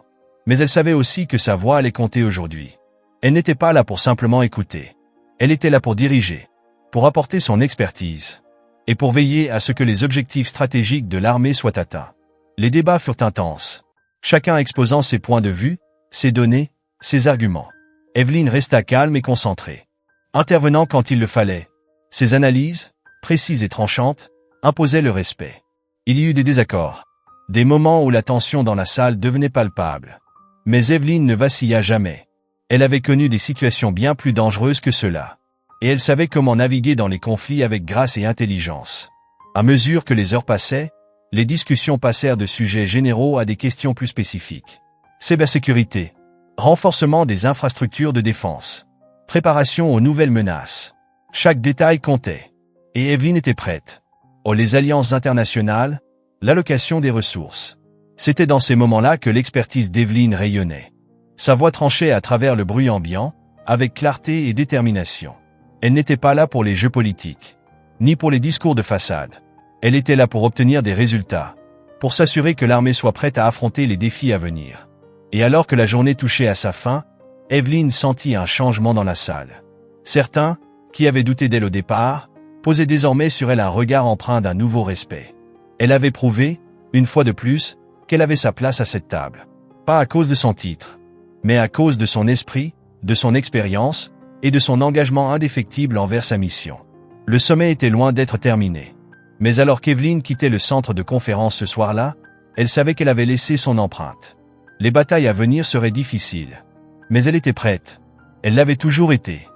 Mais elle savait aussi que sa voix allait compter aujourd'hui. Elle n'était pas là pour simplement écouter. Elle était là pour diriger, pour apporter son expertise, et pour veiller à ce que les objectifs stratégiques de l'armée soient atteints. Les débats furent intenses, chacun exposant ses points de vue, ses données, ses arguments. Evelyn resta calme et concentrée, intervenant quand il le fallait. Ses analyses, précises et tranchantes, imposaient le respect. Il y eut des désaccords, des moments où la tension dans la salle devenait palpable. Mais Evelyn ne vacilla jamais. Elle avait connu des situations bien plus dangereuses que cela. Et elle savait comment naviguer dans les conflits avec grâce et intelligence. À mesure que les heures passaient, les discussions passèrent de sujets généraux à des questions plus spécifiques. Cybersécurité, renforcement des infrastructures de défense, préparation aux nouvelles menaces. Chaque détail comptait. Et Evelyn était prête. Oh, les alliances internationales, l'allocation des ressources. C'était dans ces moments-là que l'expertise d'Evelyn rayonnait. Sa voix tranchait à travers le bruit ambiant, avec clarté et détermination. Elle n'était pas là pour les jeux politiques, ni pour les discours de façade. Elle était là pour obtenir des résultats, pour s'assurer que l'armée soit prête à affronter les défis à venir. Et alors que la journée touchait à sa fin, Evelyn sentit un changement dans la salle. Certains, qui avaient douté d'elle au départ, posaient désormais sur elle un regard empreint d'un nouveau respect. Elle avait prouvé, une fois de plus, qu'elle avait sa place à cette table. Pas à cause de son titre, mais à cause de son esprit, de son expérience et de son engagement indéfectible envers sa mission. Le sommet était loin d'être terminé. Mais alors qu'Evelyn quittait le centre de conférence ce soir-là, elle savait qu'elle avait laissé son empreinte. Les batailles à venir seraient difficiles. Mais elle était prête. Elle l'avait toujours été.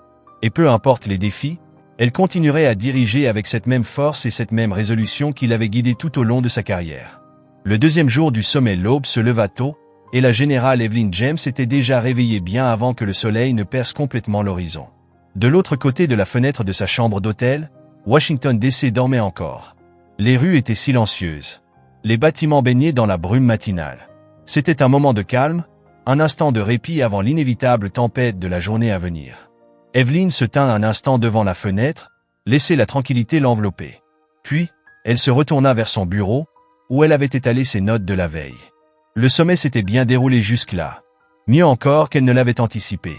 Et peu importe les défis, elle continuerait à diriger avec cette même force et cette même résolution qui l'avait guidée tout au long de sa carrière. Le deuxième jour du sommet, l'aube se leva tôt, et la générale Evelyn James était déjà réveillée bien avant que le soleil ne perce complètement l'horizon. De l'autre côté de la fenêtre de sa chambre d'hôtel, Washington DC dormait encore. Les rues étaient silencieuses. Les bâtiments baignaient dans la brume matinale. C'était un moment de calme, un instant de répit avant l'inévitable tempête de la journée à venir. Evelyn se tint un instant devant la fenêtre, laissait la tranquillité l'envelopper. Puis, elle se retourna vers son bureau, où elle avait étalé ses notes de la veille. Le sommet s'était bien déroulé jusque-là. Mieux encore qu'elle ne l'avait anticipé.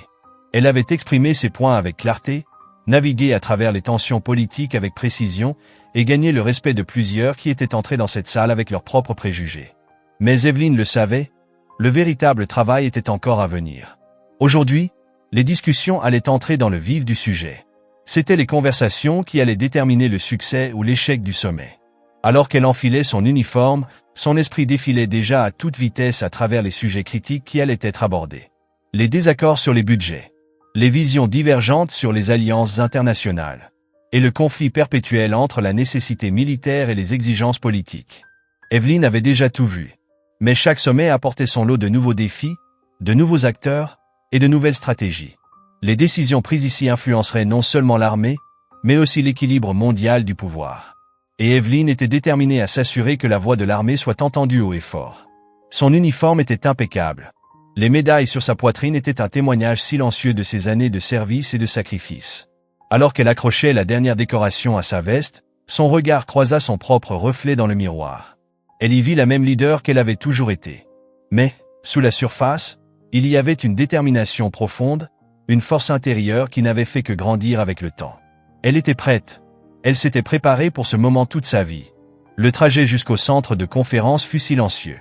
Elle avait exprimé ses points avec clarté, navigué à travers les tensions politiques avec précision et gagné le respect de plusieurs qui étaient entrés dans cette salle avec leurs propres préjugés. Mais Evelyn le savait, le véritable travail était encore à venir. Aujourd'hui, les discussions allaient entrer dans le vif du sujet. C'étaient les conversations qui allaient déterminer le succès ou l'échec du sommet. Alors qu'elle enfilait son uniforme, son esprit défilait déjà à toute vitesse à travers les sujets critiques qui allaient être abordés. Les désaccords sur les budgets, les visions divergentes sur les alliances internationales, et le conflit perpétuel entre la nécessité militaire et les exigences politiques. Evelyn avait déjà tout vu. Mais chaque sommet apportait son lot de nouveaux défis, de nouveaux acteurs et de nouvelles stratégies. Les décisions prises ici influenceraient non seulement l'armée, mais aussi l'équilibre mondial du pouvoir. Et Evelyn était déterminée à s'assurer que la voix de l'armée soit entendue haut et fort. Son uniforme était impeccable. Les médailles sur sa poitrine étaient un témoignage silencieux de ses années de service et de sacrifice. Alors qu'elle accrochait la dernière décoration à sa veste, son regard croisa son propre reflet dans le miroir. Elle y vit la même leader qu'elle avait toujours été. Mais, sous la surface, il y avait une détermination profonde, une force intérieure qui n'avait fait que grandir avec le temps. Elle était prête. Elle s'était préparée pour ce moment toute sa vie. Le trajet jusqu'au centre de conférence fut silencieux.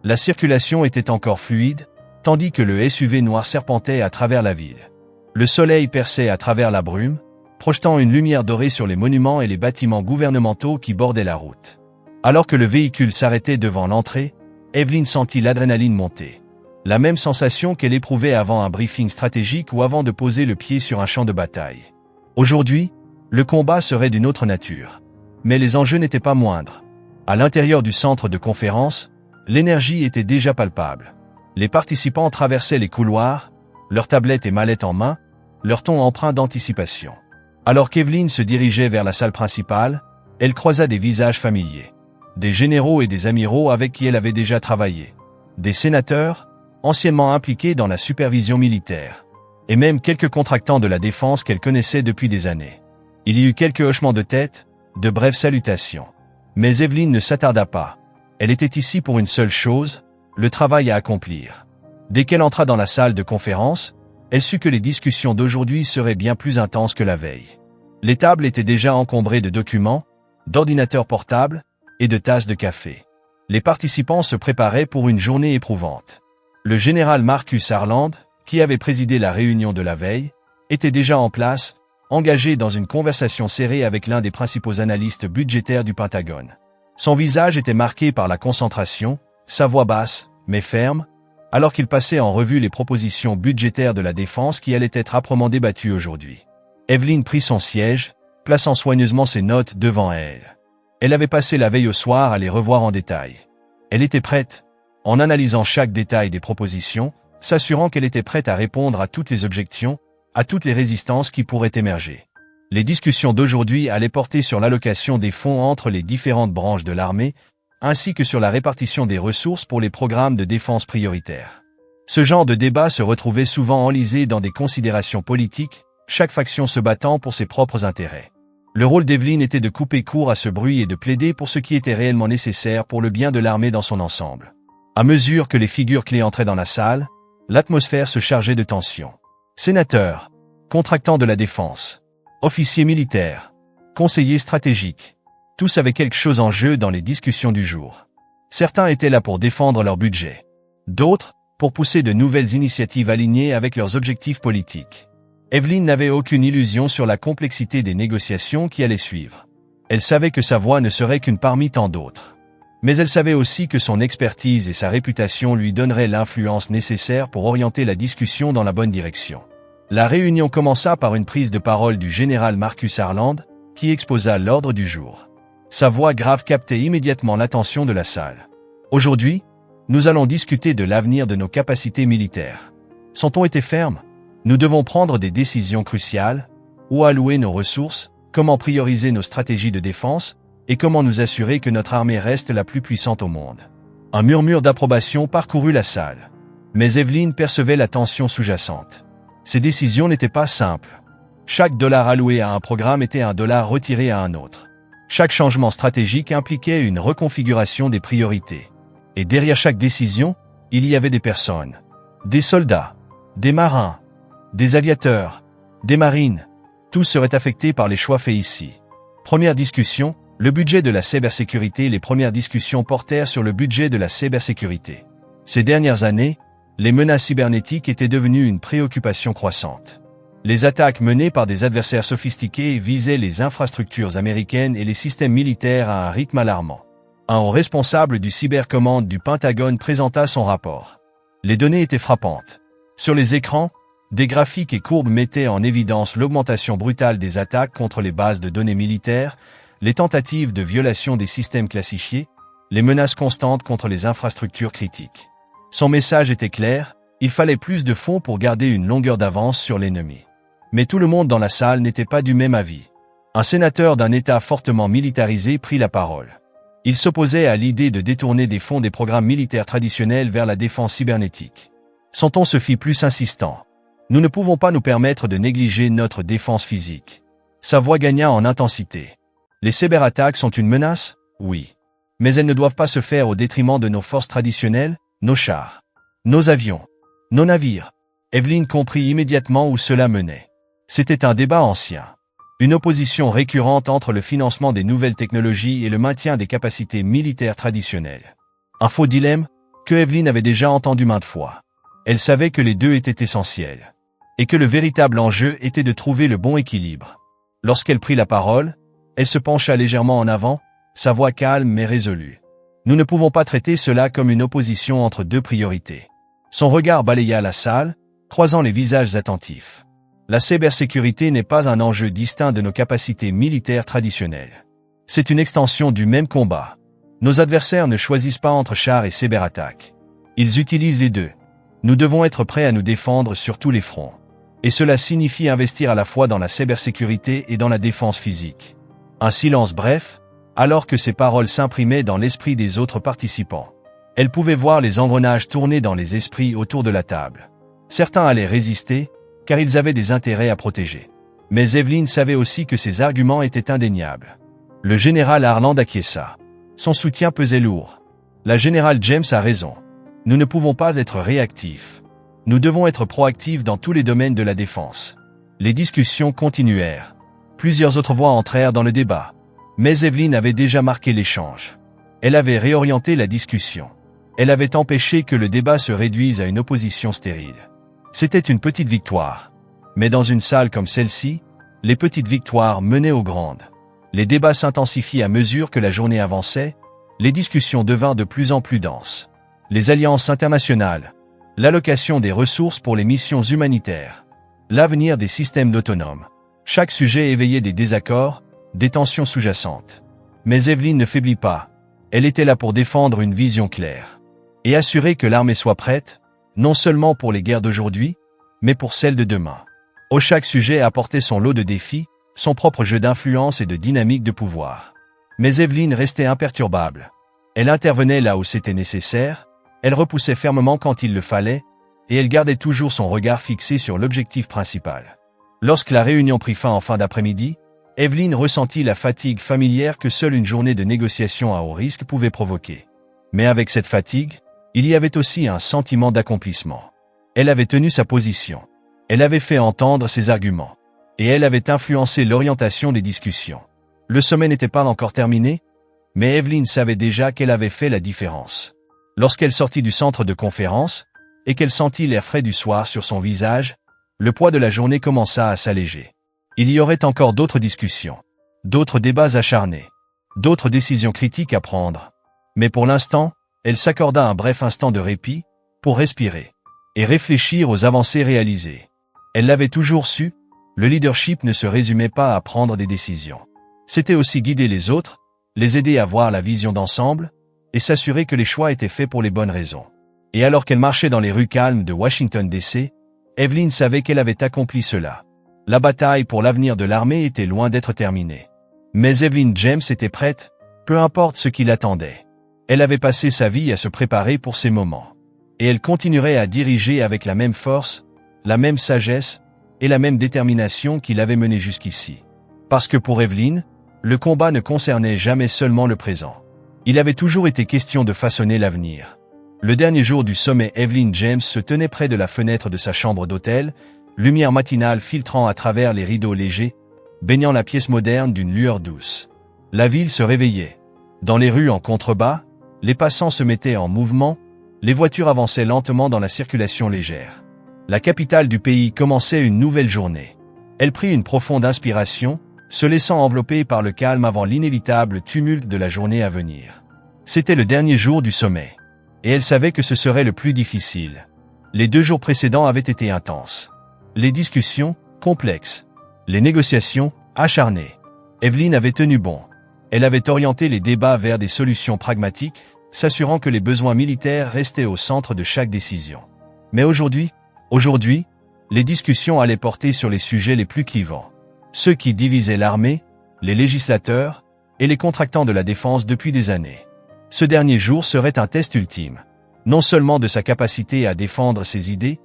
La circulation était encore fluide, tandis que le SUV noir serpentait à travers la ville. Le soleil perçait à travers la brume, projetant une lumière dorée sur les monuments et les bâtiments gouvernementaux qui bordaient la route. Alors que le véhicule s'arrêtait devant l'entrée, Evelyn sentit l'adrénaline monter. La même sensation qu'elle éprouvait avant un briefing stratégique ou avant de poser le pied sur un champ de bataille. Aujourd'hui, le combat serait d'une autre nature. Mais les enjeux n'étaient pas moindres. À l'intérieur du centre de conférence, l'énergie était déjà palpable. Les participants traversaient les couloirs, leurs tablettes et mallettes en main, leur ton empreint d'anticipation. Alors qu'Evelyn se dirigeait vers la salle principale, elle croisa des visages familiers. Des généraux et des amiraux avec qui elle avait déjà travaillé. Des sénateurs, anciennement impliqués dans la supervision militaire. Et même quelques contractants de la défense qu'elle connaissait depuis des années. Il y eut quelques hochements de tête, de brèves salutations. Mais Evelyn ne s'attarda pas. Elle était ici pour une seule chose, le travail à accomplir. Dès qu'elle entra dans la salle de conférence, elle sut que les discussions d'aujourd'hui seraient bien plus intenses que la veille. Les tables étaient déjà encombrées de documents, d'ordinateurs portables et de tasses de café. Les participants se préparaient pour une journée éprouvante. Le général Marcus Harland, qui avait présidé la réunion de la veille, était déjà en place, engagé dans une conversation serrée avec l'un des principaux analystes budgétaires du Pentagone. Son visage était marqué par la concentration, sa voix basse, mais ferme, alors qu'il passait en revue les propositions budgétaires de la défense qui allaient être âprement débattues aujourd'hui. Evelyn prit son siège, plaçant soigneusement ses notes devant elle. Elle avait passé la veille au soir à les revoir en détail. Elle était prête, en analysant chaque détail des propositions, s'assurant qu'elle était prête à répondre à toutes les objections, à toutes les résistances qui pourraient émerger. Les discussions d'aujourd'hui allaient porter sur l'allocation des fonds entre les différentes branches de l'armée, ainsi que sur la répartition des ressources pour les programmes de défense prioritaires. Ce genre de débat se retrouvait souvent enlisé dans des considérations politiques, chaque faction se battant pour ses propres intérêts. Le rôle d'Evelyn était de couper court à ce bruit et de plaider pour ce qui était réellement nécessaire pour le bien de l'armée dans son ensemble. À mesure que les figures clés entraient dans la salle, l'atmosphère se chargeait de tension. Sénateurs, contractants de la défense, officiers militaires, conseillers stratégiques, tous avaient quelque chose en jeu dans les discussions du jour. Certains étaient là pour défendre leur budget. D'autres, pour pousser de nouvelles initiatives alignées avec leurs objectifs politiques. Evelyn n'avait aucune illusion sur la complexité des négociations qui allaient suivre. Elle savait que sa voix ne serait qu'une parmi tant d'autres. Mais elle savait aussi que son expertise et sa réputation lui donneraient l'influence nécessaire pour orienter la discussion dans la bonne direction. La réunion commença par une prise de parole du général Marcus Harland, qui exposa l'ordre du jour. Sa voix grave captait immédiatement l'attention de la salle. Aujourd'hui, nous allons discuter de l'avenir de nos capacités militaires. Son ton était ferme. Nous devons prendre des décisions cruciales, où allouer nos ressources, comment prioriser nos stratégies de défense, et comment nous assurer que notre armée reste la plus puissante au monde. Un murmure d'approbation parcourut la salle. Mais Evelyn percevait la tension sous-jacente. Ces décisions n'étaient pas simples. Chaque dollar alloué à un programme était un dollar retiré à un autre. Chaque changement stratégique impliquait une reconfiguration des priorités. Et derrière chaque décision, il y avait des personnes. Des soldats, des marins, des aviateurs, des marines. Tous seraient affectés par les choix faits ici. Première discussion, le budget de la cybersécurité. Les premières discussions portèrent sur le budget de la cybersécurité. Ces dernières années, les menaces cybernétiques étaient devenues une préoccupation croissante. Les attaques menées par des adversaires sophistiqués visaient les infrastructures américaines et les systèmes militaires à un rythme alarmant. Un haut responsable du cybercommande du Pentagone présenta son rapport. Les données étaient frappantes. Sur les écrans, des graphiques et courbes mettaient en évidence l'augmentation brutale des attaques contre les bases de données militaires, les tentatives de violation des systèmes classifiés, les menaces constantes contre les infrastructures critiques. Son message était clair, il fallait plus de fonds pour garder une longueur d'avance sur l'ennemi. Mais tout le monde dans la salle n'était pas du même avis. Un sénateur d'un État fortement militarisé prit la parole. Il s'opposait à l'idée de détourner des fonds des programmes militaires traditionnels vers la défense cybernétique. Son ton se fit plus insistant. Nous ne pouvons pas nous permettre de négliger notre défense physique. Sa voix gagna en intensité. Les cyberattaques sont une menace? Oui. Mais elles ne doivent pas se faire au détriment de nos forces traditionnelles, nos chars, nos avions, nos navires. Evelyn comprit immédiatement où cela menait. C'était un débat ancien. Une opposition récurrente entre le financement des nouvelles technologies et le maintien des capacités militaires traditionnelles. Un faux dilemme que Evelyn avait déjà entendu maintes fois. Elle savait que les deux étaient essentiels. Et que le véritable enjeu était de trouver le bon équilibre. Lorsqu'elle prit la parole, elle se pencha légèrement en avant, sa voix calme mais résolue. Nous ne pouvons pas traiter cela comme une opposition entre deux priorités. Son regard balaya la salle, croisant les visages attentifs. La cybersécurité n'est pas un enjeu distinct de nos capacités militaires traditionnelles. C'est une extension du même combat. Nos adversaires ne choisissent pas entre chars et cyberattaques. Ils utilisent les deux. Nous devons être prêts à nous défendre sur tous les fronts. Et cela signifie investir à la fois dans la cybersécurité et dans la défense physique. Un silence bref, alors que ces paroles s'imprimaient dans l'esprit des autres participants. Elle pouvait voir les engrenages tourner dans les esprits autour de la table. Certains allaient résister, car ils avaient des intérêts à protéger. Mais Evelyn savait aussi que ses arguments étaient indéniables. Le général Harland acquiesça. Son soutien pesait lourd. La générale James a raison. Nous ne pouvons pas être réactifs. Nous devons être proactifs dans tous les domaines de la défense. Les discussions continuèrent. Plusieurs autres voix entrèrent dans le débat. Mais Evelyn avait déjà marqué l'échange. Elle avait réorienté la discussion. Elle avait empêché que le débat se réduise à une opposition stérile. C'était une petite victoire. Mais dans une salle comme celle-ci, les petites victoires menaient aux grandes. Les débats s'intensifient à mesure que la journée avançait, les discussions devinrent de plus en plus denses. Les alliances internationales, l'allocation des ressources pour les missions humanitaires, l'avenir des systèmes autonomes. Chaque sujet éveillait des désaccords, des tensions sous-jacentes. Mais Evelyn ne faiblit pas. Elle était là pour défendre une vision claire et assurer que l'armée soit prête, non seulement pour les guerres d'aujourd'hui, mais pour celles de demain. Chaque sujet apportait son lot de défis, son propre jeu d'influence et de dynamique de pouvoir. Mais Evelyn restait imperturbable. Elle intervenait là où c'était nécessaire, elle repoussait fermement quand il le fallait, et elle gardait toujours son regard fixé sur l'objectif principal. Lorsque la réunion prit fin en fin d'après-midi, Evelyn ressentit la fatigue familière que seule une journée de négociation à haut risque pouvait provoquer. Mais avec cette fatigue, il y avait aussi un sentiment d'accomplissement. Elle avait tenu sa position. Elle avait fait entendre ses arguments. Et elle avait influencé l'orientation des discussions. Le sommet n'était pas encore terminé, mais Evelyn savait déjà qu'elle avait fait la différence. Lorsqu'elle sortit du centre de conférence, et qu'elle sentit l'air frais du soir sur son visage, le poids de la journée commença à s'alléger. Il y aurait encore d'autres discussions, d'autres débats acharnés, d'autres décisions critiques à prendre. Mais pour l'instant, elle s'accorda un bref instant de répit, pour respirer, et réfléchir aux avancées réalisées. Elle l'avait toujours su, le leadership ne se résumait pas à prendre des décisions. C'était aussi guider les autres, les aider à voir la vision d'ensemble, et s'assurer que les choix étaient faits pour les bonnes raisons. Et alors qu'elle marchait dans les rues calmes de Washington DC, Evelyn savait qu'elle avait accompli cela. La bataille pour l'avenir de l'armée était loin d'être terminée. Mais Evelyn James était prête, peu importe ce qui l'attendait. Elle avait passé sa vie à se préparer pour ces moments. Et elle continuerait à diriger avec la même force, la même sagesse et la même détermination qui l'avait menée jusqu'ici. Parce que pour Evelyn, le combat ne concernait jamais seulement le présent. Il avait toujours été question de façonner l'avenir. Le dernier jour du sommet, Evelyn James se tenait près de la fenêtre de sa chambre d'hôtel, lumière matinale filtrant à travers les rideaux légers, baignant la pièce moderne d'une lueur douce. La ville se réveillait. Dans les rues en contrebas, les passants se mettaient en mouvement, les voitures avançaient lentement dans la circulation légère. La capitale du pays commençait une nouvelle journée. Elle prit une profonde inspiration, se laissant envelopper par le calme avant l'inévitable tumulte de la journée à venir. C'était le dernier jour du sommet. Et elle savait que ce serait le plus difficile. Les 2 jours précédents avaient été intenses. Les discussions, complexes. Les négociations, acharnées. Evelyn avait tenu bon. Elle avait orienté les débats vers des solutions pragmatiques, s'assurant que les besoins militaires restaient au centre de chaque décision. Mais aujourd'hui, les discussions allaient porter sur les sujets les plus clivants. Ceux qui divisaient l'armée, les législateurs et les contractants de la défense depuis des années. Ce dernier jour serait un test ultime, non seulement de sa capacité à défendre ses idées,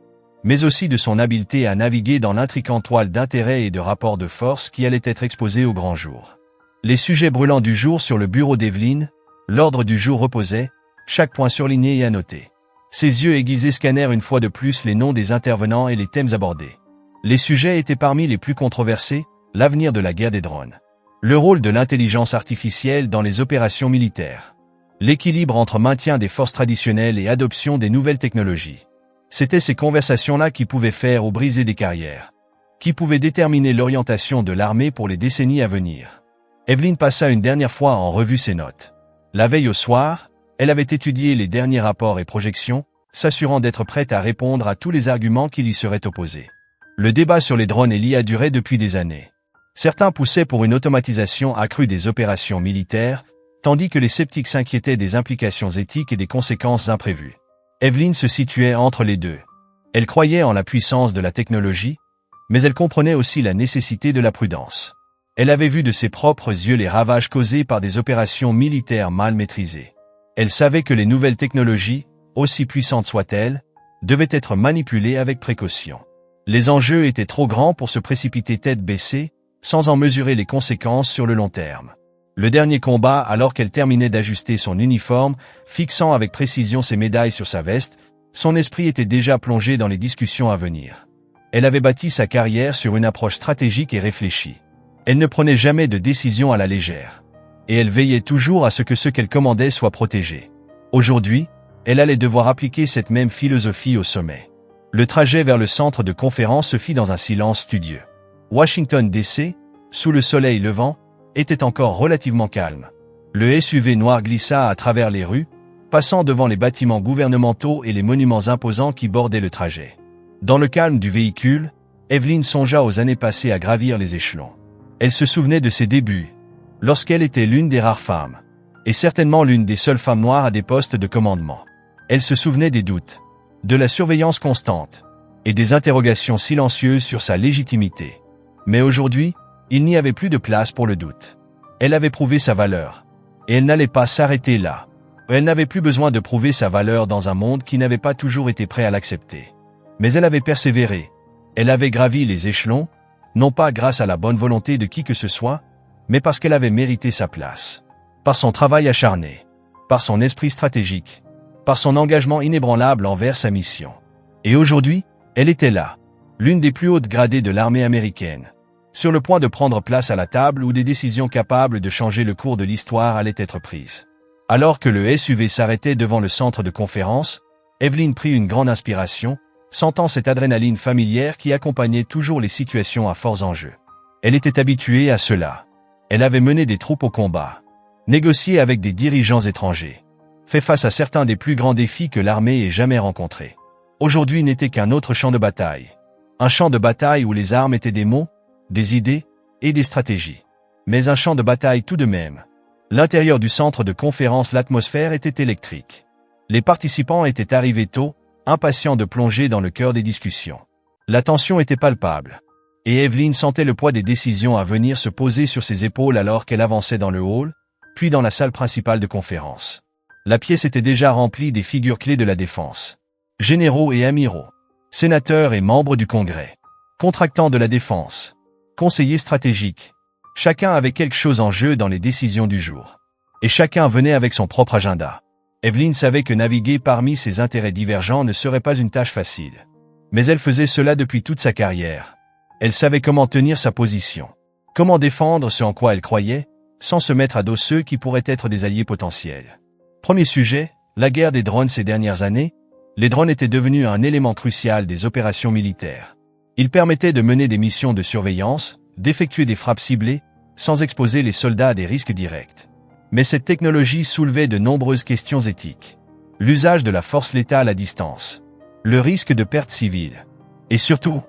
mais aussi de son habileté à naviguer dans l'intricante toile d'intérêts et de rapports de force qui allait être exposée au grand jour. Les sujets brûlants du jour sur le bureau d'Evelyn, l'ordre du jour reposait, chaque point surligné et annoté. Ses yeux aiguisés scannèrent une fois de plus les noms des intervenants et les thèmes abordés. Les sujets étaient parmi les plus controversés, l'avenir de la guerre des drones, le rôle de l'intelligence artificielle dans les opérations militaires, l'équilibre entre maintien des forces traditionnelles et adoption des nouvelles technologies. C'étaient ces conversations-là qui pouvaient faire ou briser des carrières, qui pouvaient déterminer l'orientation de l'armée pour les décennies à venir. Evelyn passa une dernière fois en revue ses notes. La veille au soir, elle avait étudié les derniers rapports et projections, s'assurant d'être prête à répondre à tous les arguments qui lui seraient opposés. Le débat sur les drones et l'IA durait depuis des années. Certains poussaient pour une automatisation accrue des opérations militaires, tandis que les sceptiques s'inquiétaient des implications éthiques et des conséquences imprévues. Evelyn se situait entre les deux. Elle croyait en la puissance de la technologie, mais elle comprenait aussi la nécessité de la prudence. Elle avait vu de ses propres yeux les ravages causés par des opérations militaires mal maîtrisées. Elle savait que les nouvelles technologies, aussi puissantes soient-elles, devaient être manipulées avec précaution. Les enjeux étaient trop grands pour se précipiter tête baissée, sans en mesurer les conséquences sur le long terme. Le dernier combat, alors qu'elle terminait d'ajuster son uniforme, fixant avec précision ses médailles sur sa veste, son esprit était déjà plongé dans les discussions à venir. Elle avait bâti sa carrière sur une approche stratégique et réfléchie. Elle ne prenait jamais de décision à la légère. Et elle veillait toujours à ce qu'elle commandait soit protégé. Aujourd'hui, elle allait devoir appliquer cette même philosophie au sommet. Le trajet vers le centre de conférence se fit dans un silence studieux. Washington DC, sous le soleil levant, était encore relativement calme. Le SUV noir glissa à travers les rues, passant devant les bâtiments gouvernementaux et les monuments imposants qui bordaient le trajet. Dans le calme du véhicule, Evelyn songea aux années passées à gravir les échelons. Elle se souvenait de ses débuts, lorsqu'elle était l'une des rares femmes, et certainement l'une des seules femmes noires à des postes de commandement. Elle se souvenait des doutes, de la surveillance constante, et des interrogations silencieuses sur sa légitimité. Mais aujourd'hui, il n'y avait plus de place pour le doute. Elle avait prouvé sa valeur, et elle n'allait pas s'arrêter là. Elle n'avait plus besoin de prouver sa valeur dans un monde qui n'avait pas toujours été prêt à l'accepter. Mais elle avait persévéré. Elle avait gravi les échelons, non pas grâce à la bonne volonté de qui que ce soit, mais parce qu'elle avait mérité sa place. Par son travail acharné, par son esprit stratégique, par son engagement inébranlable envers sa mission. Et aujourd'hui, elle était là, l'une des plus hautes gradées de l'armée américaine, sur le point de prendre place à la table où des décisions capables de changer le cours de l'histoire allaient être prises. Alors que le SUV s'arrêtait devant le centre de conférence, Evelyn prit une grande inspiration, sentant cette adrénaline familière qui accompagnait toujours les situations à forts enjeux. Elle était habituée à cela. Elle avait mené des troupes au combat, négocié avec des dirigeants étrangers, fait face à certains des plus grands défis que l'armée ait jamais rencontrés. Aujourd'hui n'était qu'un autre champ de bataille. Un champ de bataille où les armes étaient des mots, des idées et des stratégies. Mais un champ de bataille tout de même. L'intérieur du centre de conférence, l'atmosphère était électrique. Les participants étaient arrivés tôt, impatients de plonger dans le cœur des discussions. La tension était palpable. Et Evelyn sentait le poids des décisions à venir se poser sur ses épaules alors qu'elle avançait dans le hall, puis dans la salle principale de conférence. La pièce était déjà remplie des figures clés de la défense. Généraux et amiraux, sénateurs et membres du Congrès, contractants de la défense, conseillers stratégiques. Chacun avait quelque chose en jeu dans les décisions du jour. Et chacun venait avec son propre agenda. Evelyn savait que naviguer parmi ces intérêts divergents ne serait pas une tâche facile. Mais elle faisait cela depuis toute sa carrière. Elle savait comment tenir sa position, comment défendre ce en quoi elle croyait, sans se mettre à dos ceux qui pourraient être des alliés potentiels. Premier sujet, la guerre des drones. Ces dernières années, les drones étaient devenus un élément crucial des opérations militaires. Ils permettaient de mener des missions de surveillance, d'effectuer des frappes ciblées, sans exposer les soldats à des risques directs. Mais cette technologie soulevait de nombreuses questions éthiques. L'usage de la force létale à distance, le risque de perte civile, et surtout,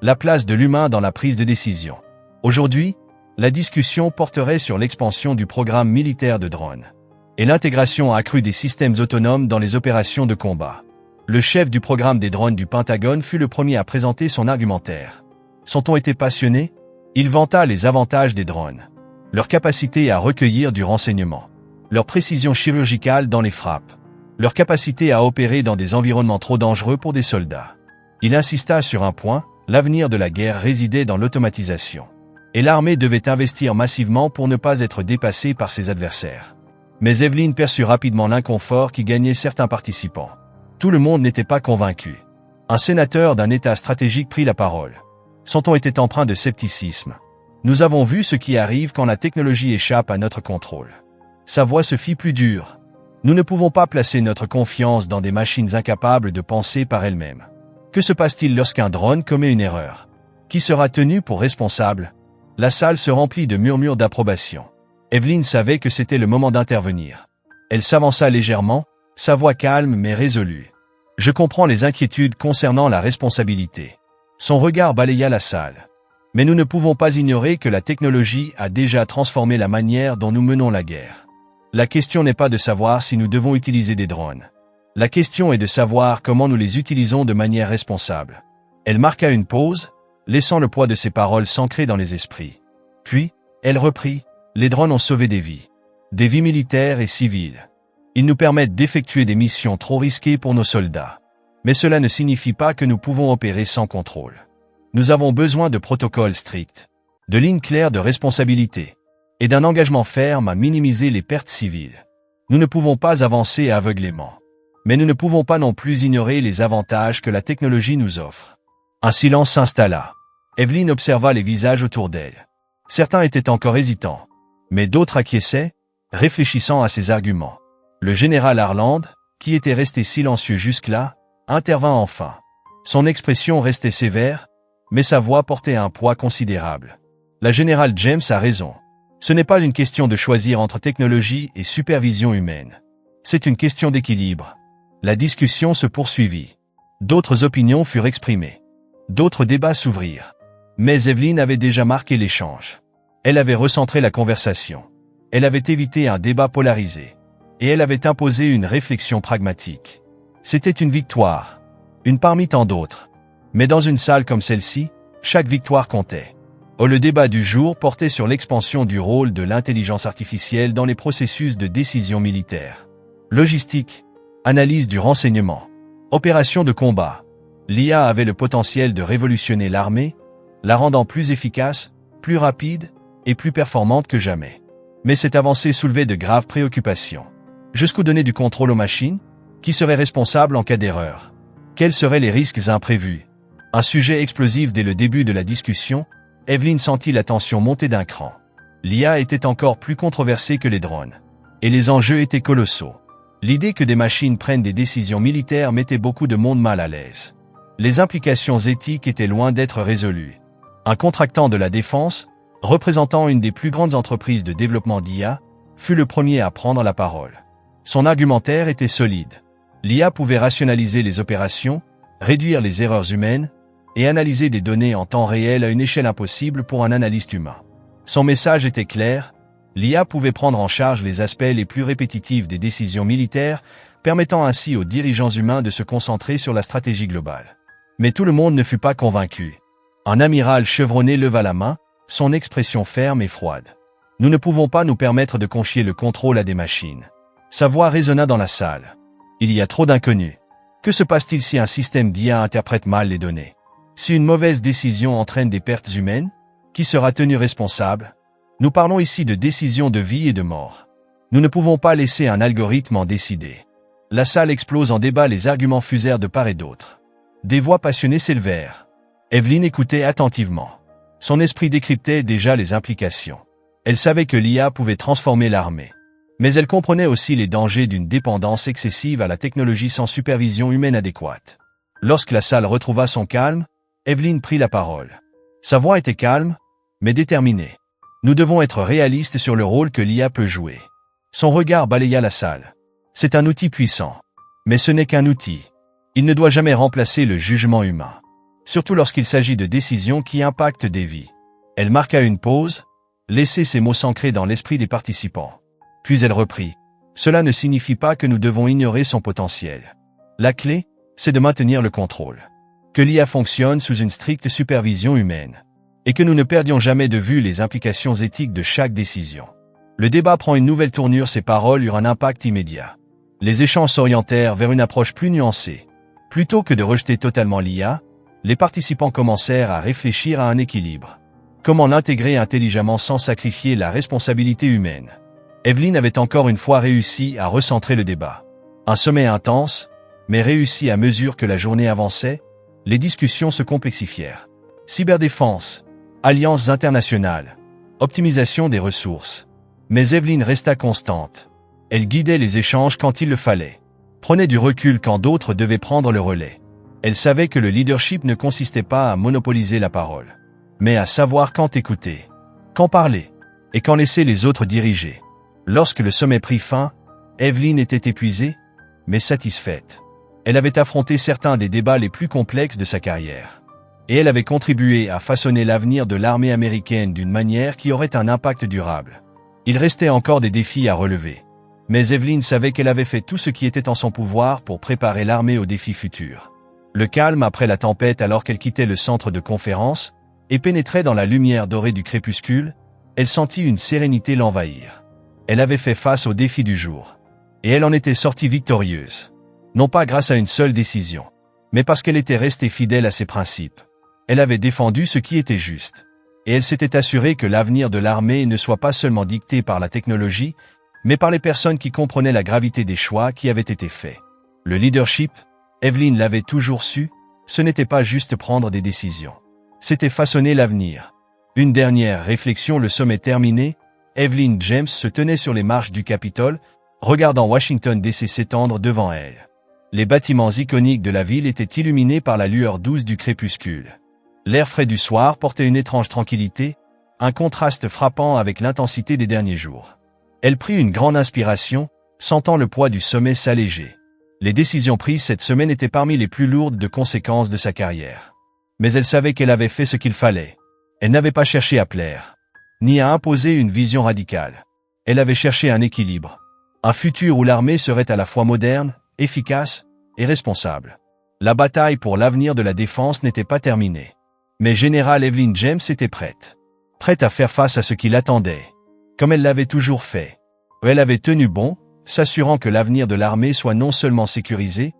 la place de l'humain dans la prise de décision. Aujourd'hui, la discussion porterait sur l'expansion du programme militaire de drones et l'intégration accrue des systèmes autonomes dans les opérations de combat. Le chef du programme des drones du Pentagone fut le premier à présenter son argumentaire. Son ton était passionné. Il vanta les avantages des drones, leur capacité à recueillir du renseignement, leur précision chirurgicale dans les frappes, leur capacité à opérer dans des environnements trop dangereux pour des soldats. Il insista sur un point, l'avenir de la guerre résidait dans l'automatisation. Et l'armée devait investir massivement pour ne pas être dépassée par ses adversaires. Mais Evelyn perçut rapidement l'inconfort qui gagnait certains participants. Tout le monde n'était pas convaincu. Un sénateur d'un État stratégique prit la parole. Son ton était empreint de scepticisme. Nous avons vu ce qui arrive quand la technologie échappe à notre contrôle. Sa voix se fit plus dure. Nous ne pouvons pas placer notre confiance dans des machines incapables de penser par elles-mêmes. Que se passe-t-il lorsqu'un drone commet une erreur? Qui sera tenu pour responsable? La salle se remplit de murmures d'approbation. Evelyn savait que c'était le moment d'intervenir. Elle s'avança légèrement, sa voix calme mais résolue. Je comprends les inquiétudes concernant la responsabilité. Son regard balaya la salle. Mais nous ne pouvons pas ignorer que la technologie a déjà transformé la manière dont nous menons la guerre. La question n'est pas de savoir si nous devons utiliser des drones. La question est de savoir comment nous les utilisons de manière responsable. Elle marqua une pause, laissant le poids de ses paroles s'ancrer dans les esprits. Puis, elle reprit, les drones ont sauvé des vies militaires et civiles. Ils nous permettent d'effectuer des missions trop risquées pour nos soldats. Mais cela ne signifie pas que nous pouvons opérer sans contrôle. Nous avons besoin de protocoles stricts, de lignes claires de responsabilité, et d'un engagement ferme à minimiser les pertes civiles. Nous ne pouvons pas avancer aveuglément. Mais nous ne pouvons pas non plus ignorer les avantages que la technologie nous offre. Un silence s'installa. Evelyn observa les visages autour d'elle. Certains étaient encore hésitants, mais d'autres acquiesçaient, réfléchissant à ses arguments. Le général Harland, qui était resté silencieux jusque-là, intervint enfin. Son expression restait sévère, mais sa voix portait un poids considérable. La générale James a raison. Ce n'est pas une question de choisir entre technologie et supervision humaine. C'est une question d'équilibre. La discussion se poursuivit. D'autres opinions furent exprimées. D'autres débats s'ouvrirent. Mais Evelyn avait déjà marqué l'échange. Elle avait recentré la conversation. Elle avait évité un débat polarisé. Et elle avait imposé une réflexion pragmatique. C'était une victoire. Une parmi tant d'autres. Mais dans une salle comme celle-ci, chaque victoire comptait. Le débat du jour portait sur l'expansion du rôle de l'intelligence artificielle dans les processus de décision militaire. Logistique, analyse du renseignement, opération de combat. L'IA avait le potentiel de révolutionner l'armée, la rendant plus efficace, plus rapide et plus performante que jamais. Mais cette avancée soulevait de graves préoccupations. Jusqu'où donner du contrôle aux machines? Qui serait responsable en cas d'erreur? Quels seraient les risques imprévus? Un sujet explosif dès le début de la discussion, Evelyn sentit la tension monter d'un cran. L'IA était encore plus controversée que les drones. Et les enjeux étaient colossaux. L'idée que des machines prennent des décisions militaires mettait beaucoup de monde mal à l'aise. Les implications éthiques étaient loin d'être résolues. Un contractant de la défense, représentant une des plus grandes entreprises de développement d'IA, fut le premier à prendre la parole. Son argumentaire était solide. L'IA pouvait rationaliser les opérations, réduire les erreurs humaines, et analyser des données en temps réel à une échelle impossible pour un analyste humain. Son message était clair, l'IA pouvait prendre en charge les aspects les plus répétitifs des décisions militaires, permettant ainsi aux dirigeants humains de se concentrer sur la stratégie globale. Mais tout le monde ne fut pas convaincu. Un amiral chevronné leva la main, son expression ferme et froide. « Nous ne pouvons pas nous permettre de confier le contrôle à des machines. » Sa voix résonna dans la salle. « Il y a trop d'inconnus. Que se passe-t-il si un système d'IA interprète mal les données? Si une mauvaise décision entraîne des pertes humaines, qui sera tenu responsable? Nous parlons ici de décisions de vie et de mort. Nous ne pouvons pas laisser un algorithme en décider. » La salle explose en débat, les arguments fusèrent de part et d'autre. Des voix passionnées s'élevèrent. Evelyn écoutait attentivement. Son esprit décryptait déjà les implications. Elle savait que l'IA pouvait transformer l'armée. Mais elle comprenait aussi les dangers d'une dépendance excessive à la technologie sans supervision humaine adéquate. Lorsque la salle retrouva son calme, Evelyn prit la parole. Sa voix était calme, mais déterminée. Nous devons être réalistes sur le rôle que l'IA peut jouer. Son regard balaya la salle. C'est un outil puissant. Mais ce n'est qu'un outil. Il ne doit jamais remplacer le jugement humain. Surtout lorsqu'il s'agit de décisions qui impactent des vies. Elle marqua une pause, laissait ses mots s'ancrer dans l'esprit des participants. Puis elle reprit. Cela ne signifie pas que nous devons ignorer son potentiel. La clé, c'est de maintenir le contrôle. Que l'IA fonctionne sous une stricte supervision humaine. Et que nous ne perdions jamais de vue les implications éthiques de chaque décision. Le débat prend une nouvelle tournure, ses paroles eurent un impact immédiat. Les échanges s'orientèrent vers une approche plus nuancée. Plutôt que de rejeter totalement l'IA, les participants commencèrent à réfléchir à un équilibre. Comment l'intégrer intelligemment sans sacrifier la responsabilité humaine? Evelyn avait encore une fois réussi à recentrer le débat. Un sommet intense, mais réussi à mesure que la journée avançait, les discussions se complexifièrent. Cyberdéfense, alliances internationales, optimisation des ressources. Mais Evelyn resta constante. Elle guidait les échanges quand il le fallait. Prenait du recul quand d'autres devaient prendre le relais. Elle savait que le leadership ne consistait pas à monopoliser la parole, mais à savoir quand écouter, quand parler, et quand laisser les autres diriger. Lorsque le sommet prit fin, Evelyn était épuisée, mais satisfaite. Elle avait affronté certains des débats les plus complexes de sa carrière. Et elle avait contribué à façonner l'avenir de l'armée américaine d'une manière qui aurait un impact durable. Il restait encore des défis à relever. Mais Evelyn savait qu'elle avait fait tout ce qui était en son pouvoir pour préparer l'armée aux défis futurs. Le calme après la tempête alors qu'elle quittait le centre de conférence et pénétrait dans la lumière dorée du crépuscule, elle sentit une sérénité l'envahir. Elle avait fait face aux défis du jour. Et elle en était sortie victorieuse. Non pas grâce à une seule décision, mais parce qu'elle était restée fidèle à ses principes. Elle avait défendu ce qui était juste. Et elle s'était assurée que l'avenir de l'armée ne soit pas seulement dicté par la technologie, mais par les personnes qui comprenaient la gravité des choix qui avaient été faits. Le leadership, Evelyn l'avait toujours su, ce n'était pas juste prendre des décisions. C'était façonner l'avenir. Une dernière réflexion, le sommet terminé, Evelyn James se tenait sur les marches du Capitole, regardant Washington DC s'étendre devant elle. Les bâtiments iconiques de la ville étaient illuminés par la lueur douce du crépuscule. L'air frais du soir portait une étrange tranquillité, un contraste frappant avec l'intensité des derniers jours. Elle prit une grande inspiration, sentant le poids du sommet s'alléger. Les décisions prises cette semaine étaient parmi les plus lourdes de conséquences de sa carrière. Mais elle savait qu'elle avait fait ce qu'il fallait. Elle n'avait pas cherché à plaire, ni à imposer une vision radicale. Elle avait cherché un équilibre. Un futur où l'armée serait à la fois moderne, efficace et responsable. La bataille pour l'avenir de la défense n'était pas terminée. Mais Général Evelyn James était prête. Prête à faire face à ce qui l'attendait. Comme elle l'avait toujours fait. Elle avait tenu bon, s'assurant que l'avenir de l'armée soit non seulement sécurisé,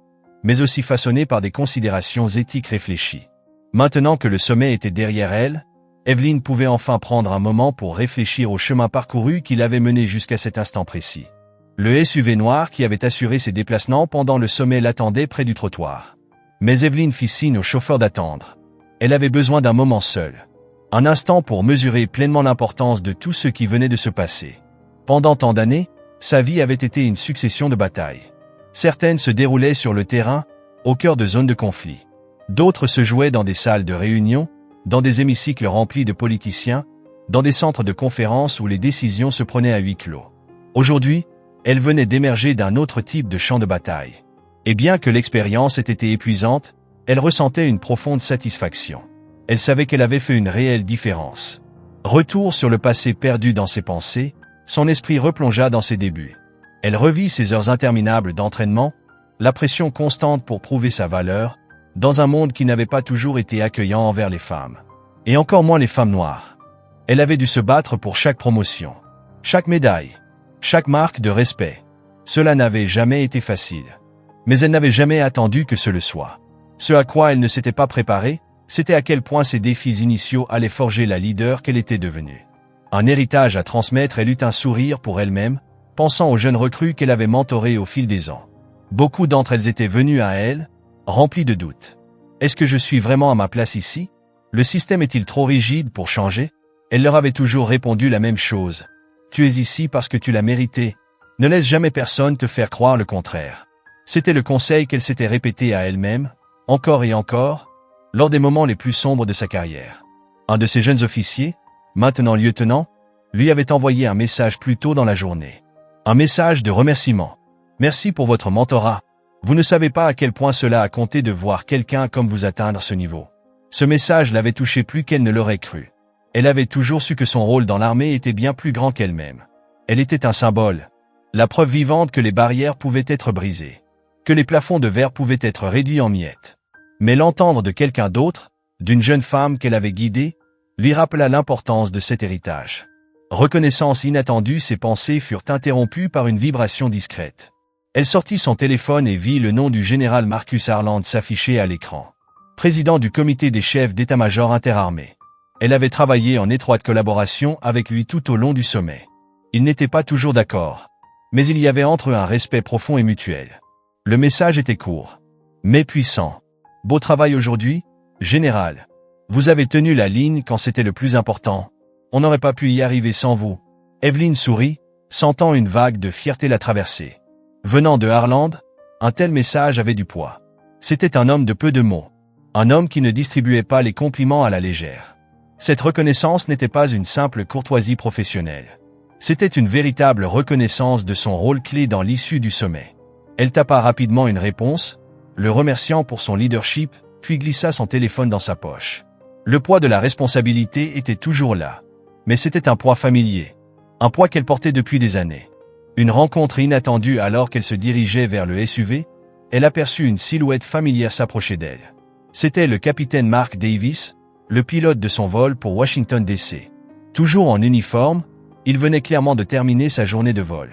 mais aussi façonné par des considérations éthiques réfléchies. Maintenant que le sommet était derrière elle, Evelyn pouvait enfin prendre un moment pour réfléchir au chemin parcouru qui l'avait mené jusqu'à cet instant précis. Le SUV noir qui avait assuré ses déplacements pendant le sommet l'attendait près du trottoir. Mais Evelyn fit signe au chauffeur d'attendre. Elle avait besoin d'un moment seul. Un instant pour mesurer pleinement l'importance de tout ce qui venait de se passer. Pendant tant d'années, sa vie avait été une succession de batailles. Certaines se déroulaient sur le terrain, au cœur de zones de conflit. D'autres se jouaient dans des salles de réunion, dans des hémicycles remplis de politiciens, dans des centres de conférences où les décisions se prenaient à huis clos. Aujourd'hui, elle venait d'émerger d'un autre type de champ de bataille. Et bien que l'expérience ait été épuisante, elle ressentait une profonde satisfaction. Elle savait qu'elle avait fait une réelle différence. Retour sur le passé perdu dans ses pensées, son esprit replongea dans ses débuts. Elle revit ses heures interminables d'entraînement, la pression constante pour prouver sa valeur, dans un monde qui n'avait pas toujours été accueillant envers les femmes. Et encore moins les femmes noires. Elle avait dû se battre pour chaque promotion, chaque médaille, chaque marque de respect. Cela n'avait jamais été facile. Mais elle n'avait jamais attendu que ce le soit. Ce à quoi elle ne s'était pas préparée, c'était à quel point ces défis initiaux allaient forger la leader qu'elle était devenue. Un héritage à transmettre, elle eut un sourire pour elle-même, pensant aux jeunes recrues qu'elle avait mentorées au fil des ans. Beaucoup d'entre elles étaient venues à elle, remplies de doutes. Est-ce que je suis vraiment à ma place ici? Le système est-il trop rigide pour changer? Elle leur avait toujours répondu la même chose. Tu es ici parce que tu l'as mérité. Ne laisse jamais personne te faire croire le contraire. C'était le conseil qu'elle s'était répété à elle-même, encore et encore, lors des moments les plus sombres de sa carrière. Un de ses jeunes officiers, maintenant lieutenant, lui avait envoyé un message plus tôt dans la journée. Un message de remerciement. Merci pour votre mentorat. Vous ne savez pas à quel point cela a compté de voir quelqu'un comme vous atteindre ce niveau. Ce message l'avait touché plus qu'elle ne l'aurait cru. Elle avait toujours su que son rôle dans l'armée était bien plus grand qu'elle-même. Elle était un symbole. La preuve vivante que les barrières pouvaient être brisées. Que les plafonds de verre pouvaient être réduits en miettes. Mais l'entendre de quelqu'un d'autre, d'une jeune femme qu'elle avait guidée, lui rappela l'importance de cet héritage. Reconnaissance inattendue, ses pensées furent interrompues par une vibration discrète. Elle sortit son téléphone et vit le nom du général Marcus Harland s'afficher à l'écran. Président du comité des chefs d'état-major interarmés. Elle avait travaillé en étroite collaboration avec lui tout au long du sommet. Ils n'étaient pas toujours d'accord. Mais il y avait entre eux un respect profond et mutuel. Le message était court, mais puissant. Beau travail aujourd'hui, général. Vous avez tenu la ligne quand c'était le plus important. On n'aurait pas pu y arriver sans vous. Evelyn sourit, sentant une vague de fierté la traverser. Venant de Harland, un tel message avait du poids. C'était un homme de peu de mots. Un homme qui ne distribuait pas les compliments à la légère. Cette reconnaissance n'était pas une simple courtoisie professionnelle. C'était une véritable reconnaissance de son rôle clé dans l'issue du sommet. Elle tapa rapidement une réponse, le remerciant pour son leadership, puis glissa son téléphone dans sa poche. Le poids de la responsabilité était toujours là. Mais c'était un poids familier. Un poids qu'elle portait depuis des années. Une rencontre inattendue alors qu'elle se dirigeait vers le SUV, elle aperçut une silhouette familière s'approcher d'elle. C'était le capitaine Mark Davis, le pilote de son vol pour Washington DC. Toujours en uniforme, il venait clairement de terminer sa journée de vol.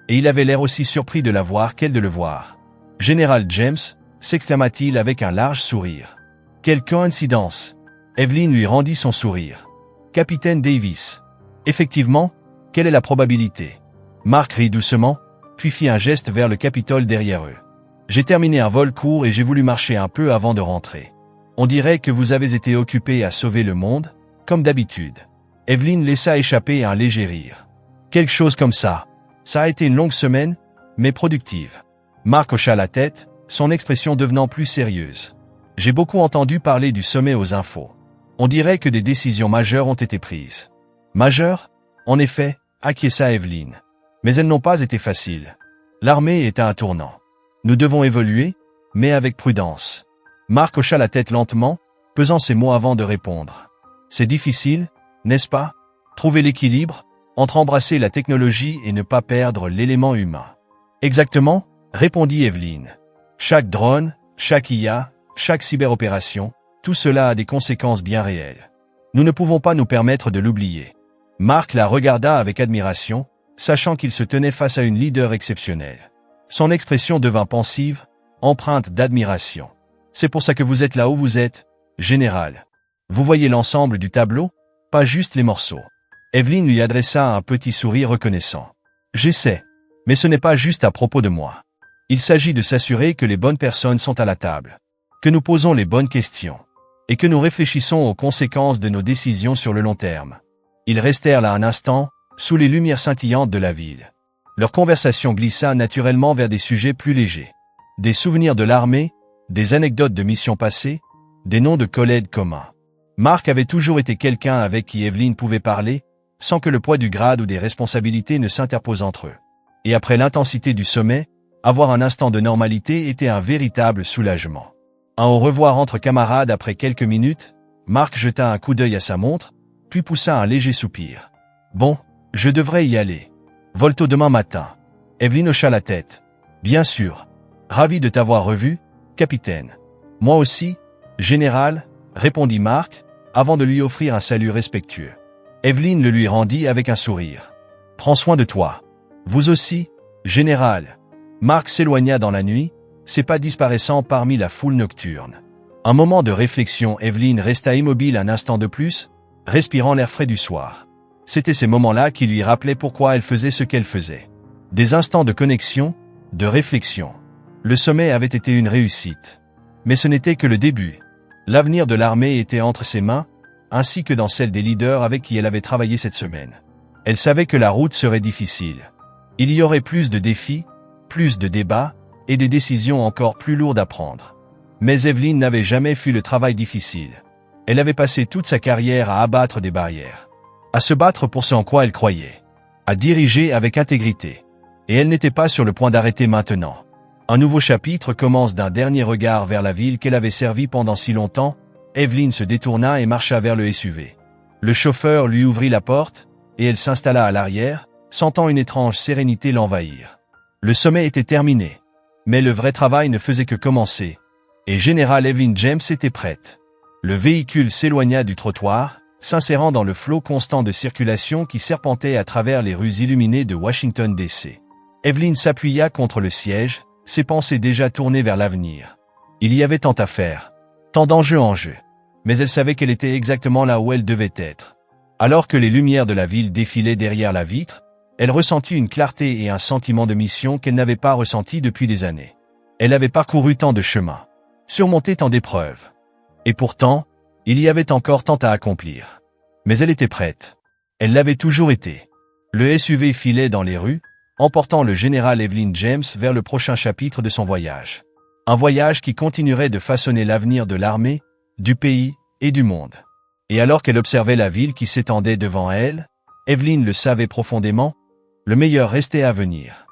Et il avait l'air aussi surpris de la voir qu'elle de le voir. « Général James », s'exclama-t-il avec un large sourire. « Quelle coïncidence !» Evelyn lui rendit son sourire. « Capitaine Davis. » « Effectivement, quelle est la probabilité ?» Mark rit doucement, puis fit un geste vers le Capitole derrière eux. « J'ai terminé un vol court et j'ai voulu marcher un peu avant de rentrer. On dirait que vous avez été occupé à sauver le monde, comme d'habitude. » Evelyn laissa échapper un léger rire. « Quelque chose comme ça. Ça a été une longue semaine, mais productive. » Mark hocha la tête, son expression devenant plus sérieuse. « J'ai beaucoup entendu parler du sommet aux infos. On dirait que des décisions majeures ont été prises. » « Majeures ? En effet, acquiesça Evelyn. Mais elles n'ont pas été faciles. L'armée est à un tournant. Nous devons évoluer, mais avec prudence. Marc hocha la tête lentement, pesant ses mots avant de répondre. C'est difficile, n'est-ce pas? Trouver l'équilibre, entre embrasser la technologie et ne pas perdre l'élément humain. Exactement, répondit Evelyne. Chaque drone, chaque IA, chaque cyberopération, tout cela a des conséquences bien réelles. Nous ne pouvons pas nous permettre de l'oublier. Marc la regarda avec admiration, sachant qu'il se tenait face à une leader exceptionnelle. Son expression devint pensive, empreinte d'admiration. C'est pour ça que vous êtes là où vous êtes, général. Vous voyez l'ensemble du tableau, pas juste les morceaux. Evelyne lui adressa un petit sourire reconnaissant. J'essaie, mais ce n'est pas juste à propos de moi. Il s'agit de s'assurer que les bonnes personnes sont à la table, que nous posons les bonnes questions, et que nous réfléchissons aux conséquences de nos décisions sur le long terme. Ils restèrent là un instant, sous les lumières scintillantes de la ville. Leur conversation glissa naturellement vers des sujets plus légers. Des souvenirs de l'armée, des anecdotes de missions passées, des noms de collègues communs. Marc avait toujours été quelqu'un avec qui Evelyne pouvait parler, sans que le poids du grade ou des responsabilités ne s'interpose entre eux. Et après l'intensité du sommet, avoir un instant de normalité était un véritable soulagement. Un au revoir entre camarades après quelques minutes, Marc jeta un coup d'œil à sa montre, puis poussa un léger soupir. Bon, je devrais y aller. Volto demain matin. Evelyne hocha la tête. Bien sûr. Ravi de t'avoir revu, capitaine. Moi aussi, général, répondit Marc, avant de lui offrir un salut respectueux. Evelyne le lui rendit avec un sourire. Prends soin de toi. Vous aussi, général. Marc s'éloigna dans la nuit, ses pas disparaissant parmi la foule nocturne. Un moment de réflexion, Evelyne resta immobile un instant de plus, respirant l'air frais du soir. C'étaient ces moments-là qui lui rappelaient pourquoi elle faisait ce qu'elle faisait. Des instants de connexion, de réflexion. Le sommet avait été une réussite. Mais ce n'était que le début. L'avenir de l'armée était entre ses mains, ainsi que dans celle des leaders avec qui elle avait travaillé cette semaine. Elle savait que la route serait difficile. Il y aurait plus de défis, plus de débats, et des décisions encore plus lourdes à prendre. Mais Evelyne n'avait jamais fui le travail difficile. Elle avait passé toute sa carrière à abattre des barrières, à se battre pour ce en quoi elle croyait, à diriger avec intégrité. Et elle n'était pas sur le point d'arrêter maintenant. Un nouveau chapitre commence d'un dernier regard vers la ville qu'elle avait servie pendant si longtemps. Evelyne se détourna et marcha vers le SUV. Le chauffeur lui ouvrit la porte, et elle s'installa à l'arrière, sentant une étrange sérénité l'envahir. Le sommet était terminé. Mais le vrai travail ne faisait que commencer. Et Général Evelyne James était prête. Le véhicule s'éloigna du trottoir, s'insérant dans le flot constant de circulation qui serpentait à travers les rues illuminées de Washington DC. Evelyne s'appuya contre le siège, ses pensées déjà tournées vers l'avenir. Il y avait tant à faire, tant d'enjeux en jeu. Mais elle savait qu'elle était exactement là où elle devait être. Alors que les lumières de la ville défilaient derrière la vitre, elle ressentit une clarté et un sentiment de mission qu'elle n'avait pas ressenti depuis des années. Elle avait parcouru tant de chemins, surmonté tant d'épreuves. Et pourtant, il y avait encore tant à accomplir. Mais elle était prête. Elle l'avait toujours été. Le SUV filait dans les rues, emportant le général Evelyne James vers le prochain chapitre de son voyage. Un voyage qui continuerait de façonner l'avenir de l'armée, du pays et du monde. Et alors qu'elle observait la ville qui s'étendait devant elle, Evelyne le savait profondément, le meilleur restait à venir.